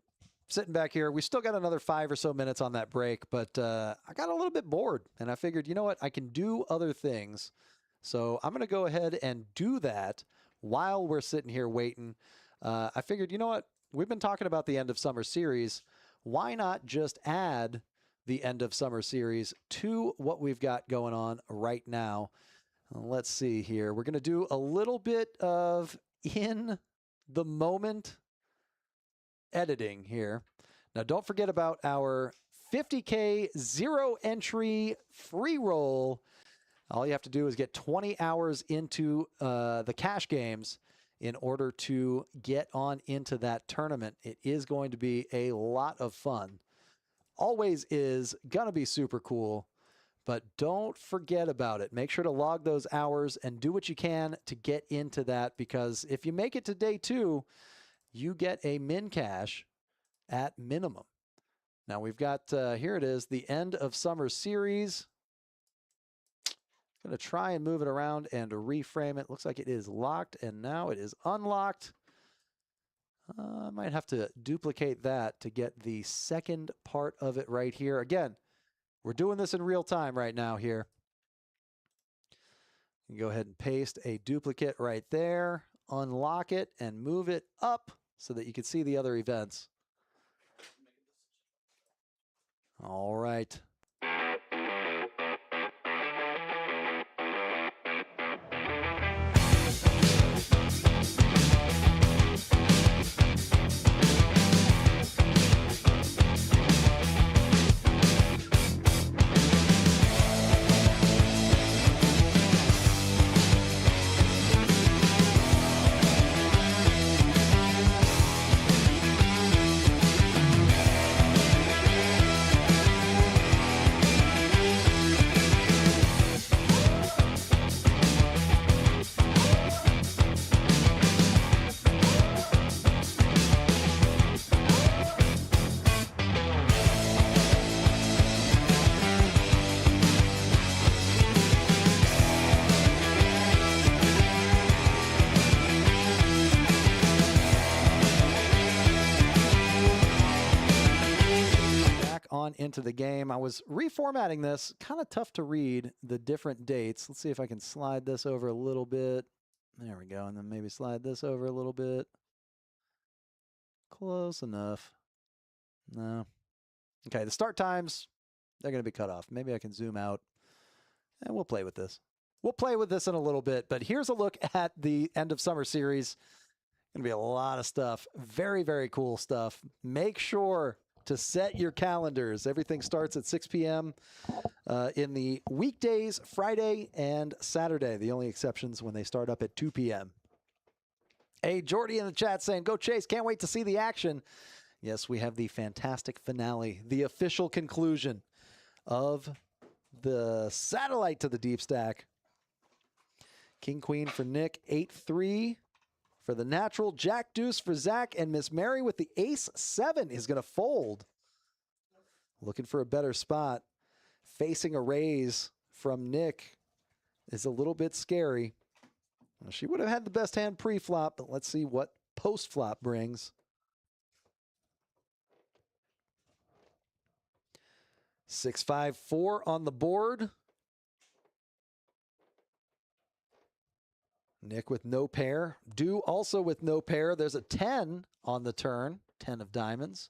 sitting back here. We still got another 5 or so minutes on that break, but I got a little bit bored, and I figured, you know what? I can do other things. So I'm going to go ahead and do that while we're sitting here waiting. I figured, you know what? We've been talking about the end of summer series. Why not just add the end of summer series to what we've got going on right now? Let's see here. We're going to do a little bit of in the moment editing here. Now, don't forget about our 50K zero entry free roll. All you have to do is get 20 hours into the cash games in order to get on into that tournament. It is going to be a lot of fun. Always is going to be super cool, but don't forget about it. Make sure to log those hours and do what you can to get into that, because if you make it to day 2, you get a min cash at minimum. Now we've got, here it is, the end of summer series. Going to try and move it around and reframe it. Looks like it is locked, and now it is unlocked. I might have to duplicate that to get the second part of it right here. Again, we're doing this in real time right now here. You can go ahead and paste a duplicate right there, unlock it, and move it up so that you can see the other events. All right. On into the game. I was reformatting this. Kind of tough to read the different dates. Let's see if I can slide this over a little bit. There we go. And then maybe slide this over a little bit. Close enough. No. Okay, the start times, they're going to be cut off. Maybe I can zoom out, and we'll play with this. We'll play with this in a little bit, but here's a look at the end of summer series. Going to be a lot of stuff. Very, very cool stuff. Make sure to set your calendars. Everything starts at 6 p.m. In the weekdays, Friday and Saturday. The only exceptions when they start up at 2 p.m. Hey, Jordy in the chat saying, go Chase, can't wait to see the action. Yes, we have the fantastic finale, the official conclusion of the satellite to the deep stack. King Queen for Nick, 8-3. For the natural, Jack Deuce for Zach, and Miss Mary with the Ace-7 is going to fold. Looking for a better spot. Facing a raise from Nick is a little bit scary. Well, she would have had the best hand pre-flop, but let's see what post-flop brings. 6-5-4 on the board. Nick with no pair. Do also with no pair. There's a 10 on the turn. 10 of diamonds.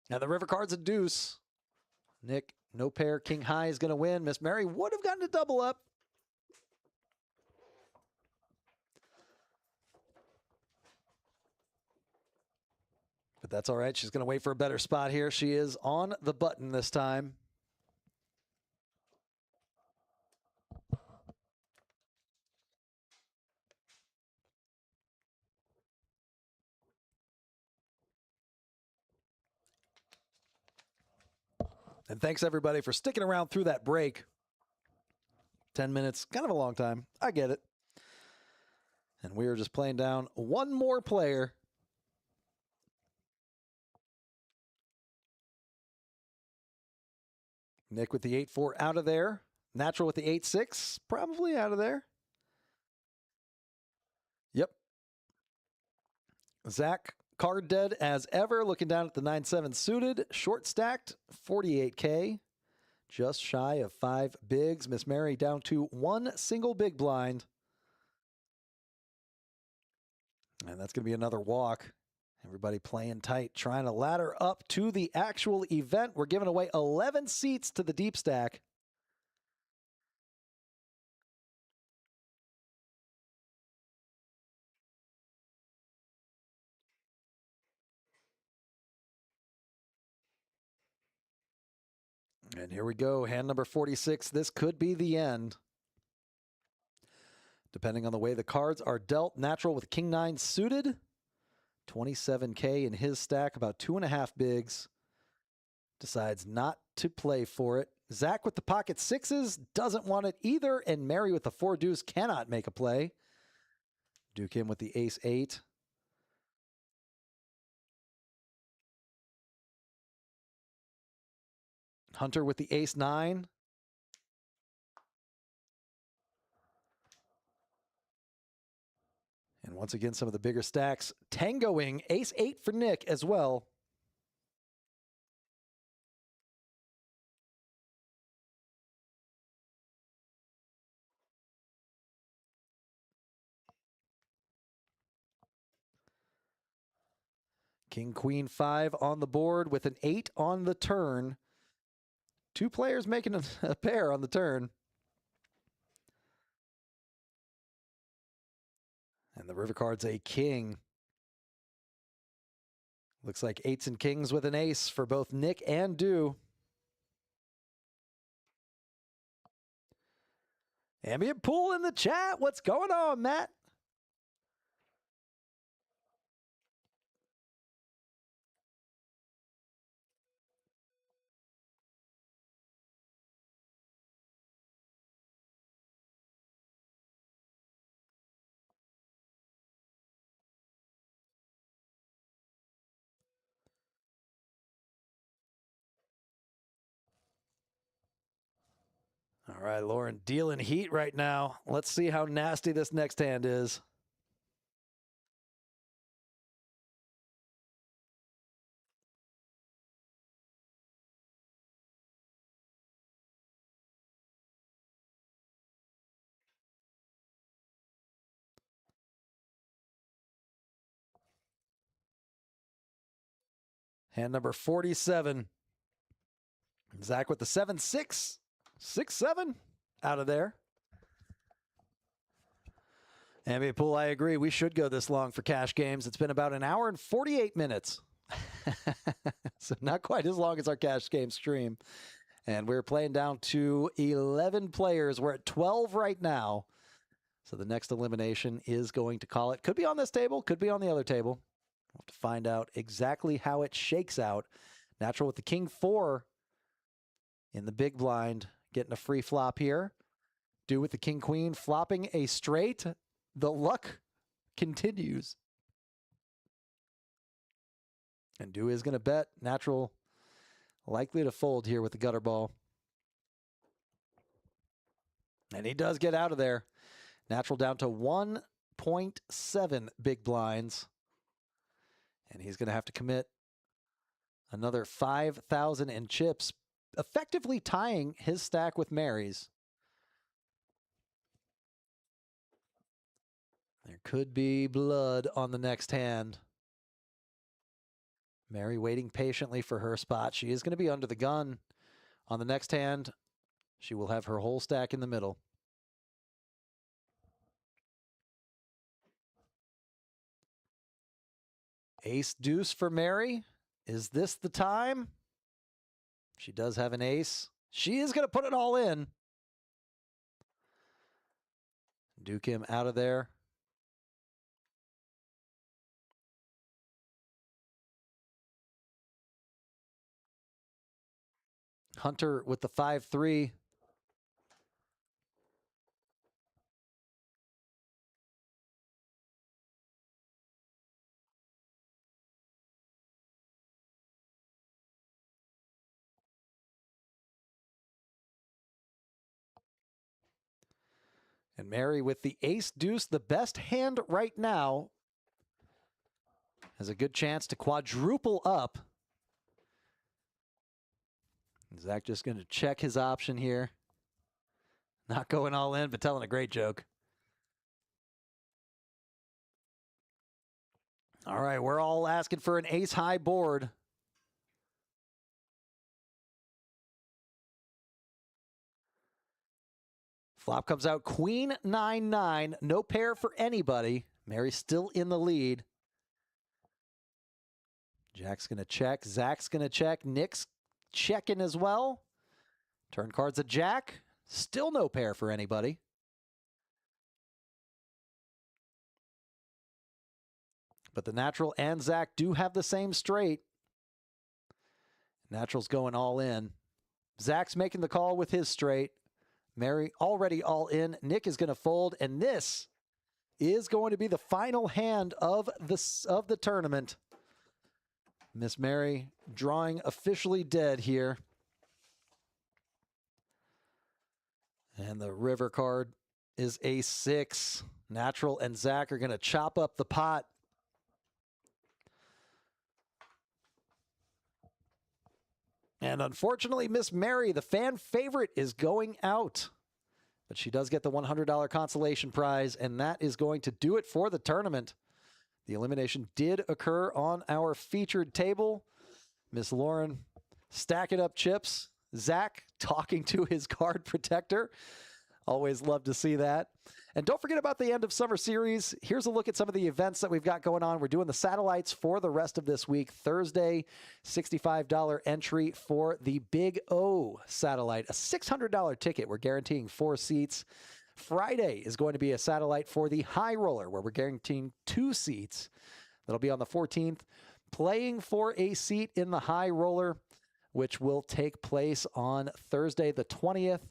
Now the river card's a deuce. Nick, no pair. King high is going to win. Miss Mary would have gotten a double up. But that's all right. She's going to wait for a better spot here. She is on the button this time. And thanks, everybody, for sticking around through that break. 10 minutes, kind of a long time. I get it. And we are just playing down one more player. Nick with the 8-4 out of there. Natural with the 8-6, probably out of there. Zach, card dead as ever, looking down at the 9-7 suited, short stacked, 48K, just shy of 5 bigs. Miss Mary down to 1 single big blind. And that's going to be another walk. Everybody playing tight, trying to ladder up to the actual event. We're giving away 11 seats to the Deep Stack. And here we go, hand number 46. This could be the end. Depending on the way the cards are dealt. Natural with King 9 suited. 27K in his stack, about 2.5 bigs. Decides not to play for it. Zach with the pocket sixes doesn't want it either. And Mary with the 4 deuce cannot make a play. Duke him with the ace 8. Hunter with the ace 9. And once again, some of the bigger stacks tangoing. Ace 8 for Nick as well. King, Queen, 5 on the board with an 8 on the turn. 2 players making a pair on the turn. And the river card's a king. Looks like 8s and kings with an ace for both Nick and Dew. Ambient Pool in the chat. What's going on, Matt? All right, Lauren dealing heat right now. Let's see how nasty this next hand is. Hand number 47. Zach with the 7-6. 6-7 out of there. Ambient Pool, I agree. We should go this long for cash games. It's been about an hour and 48 minutes. So not quite as long as our cash game stream. And we're playing down to 11 players. We're at 12 right now. So the next elimination is going to call it. Could be on this table, could be on the other table. We'll have to find out exactly how it shakes out. Natural with the King 4 in the big blind, getting a free flop here. Dew with the King Queen, flopping a straight. The luck continues. And Dew is going to bet. Natural likely to fold here with the gutter ball. And he does get out of there. Natural down to 1.7 big blinds. And he's going to have to commit another 5,000 in chips, effectively tying his stack with Mary's. There could be blood on the next hand. Mary waiting patiently for her spot. She is going to be under the gun. On the next hand, she will have her whole stack in the middle. Ace deuce for Mary. Is this the time? She does have an ace. She is going to put it all in. Duke him out of there. Hunter with the 5-3. And Mary with the ace deuce, the best hand right now. has a good chance to quadruple up. Zach just going to check his option here. Not going all in, but telling a great joke. All right, we're all asking for an ace-high board. Flop comes out queen 9-9. No pair for anybody. Mary's still in the lead. Jack's going to check. Zach's going to check. Nick's checking as well. Turn card's a jack. Still no pair for anybody. But the natural and Zach do have the same straight. Natural's going all in. Zach's making the call with his straight. Mary already all in. Nick is going to fold, and this is going to be the final hand of the tournament. Miss Mary drawing officially dead here. And the river card is a 6. Natural and Zach are going to chop up the pot. And unfortunately, Miss Mary, the fan favorite, is going out. But she does get the $100 consolation prize, and that is going to do it for the tournament. The elimination did occur on our featured table. Miss Lauren stacking up chips. Zach talking to his card protector. Always love to see that. And don't forget about the end of summer series. Here's a look at some of the events that we've got going on. We're doing the satellites for the rest of this week. Thursday, $65 entry for the Big O satellite, a $600 ticket. We're guaranteeing 4 seats. Friday is going to be a satellite for the High Roller, where we're guaranteeing 2 seats. That'll be on the 14th. Playing for a seat in the High Roller, which will take place on Thursday the 20th.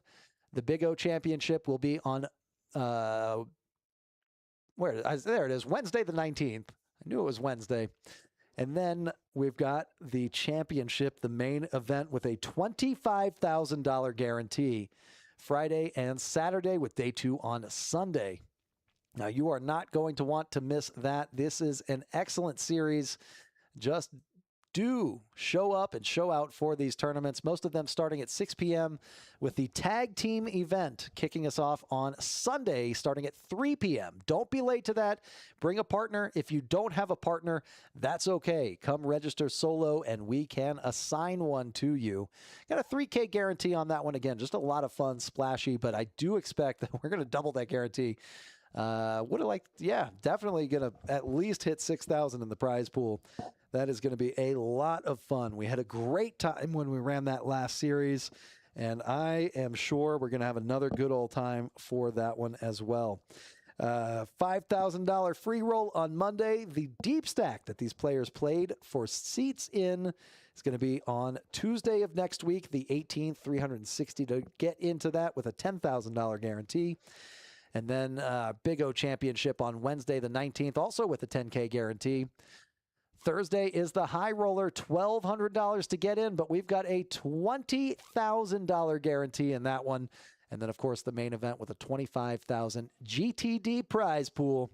The Big O Championship will be on there it is, Wednesday the 19th. I knew it was Wednesday. And then we've got the championship, the main event, with a $25,000 guarantee Friday and Saturday, with day 2 on Sunday. Now, you are not going to want to miss that. This is an excellent series. Just do show up and show out for these tournaments, most of them starting at 6 p.m. with the tag team event kicking us off on Sunday starting at 3 p.m. Don't be late to that. Bring a partner. If you don't have a partner, that's okay. Come register solo and we can assign one to you. Got a $3K guarantee on that one. Again, just a lot of fun, splashy, but I do expect that we're going to double that guarantee. Definitely going to at least hit 6,000 in the prize pool. That is going to be a lot of fun. We had a great time when we ran that last series, and I am sure we're going to have another good old time for that one as well. $5,000 free roll on Monday. The deep stack that these players played for seats in is going to be on Tuesday of next week, the 18th, $360 to get into that with a $10,000 guarantee. And then Big O Championship on Wednesday the 19th, also with a $10K guarantee. Thursday is the High Roller, $1,200 to get in, but we've got a $20,000 guarantee in that one. And then, of course, the main event with a $25,000 GTD prize pool.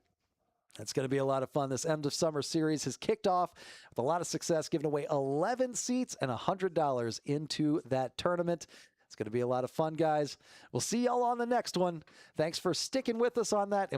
It's going to be a lot of fun. This end of summer series has kicked off with a lot of success, giving away 11 seats and $100 into that tournament. It's going to be a lot of fun, guys. We'll see y'all on the next one. Thanks for sticking with us on that. And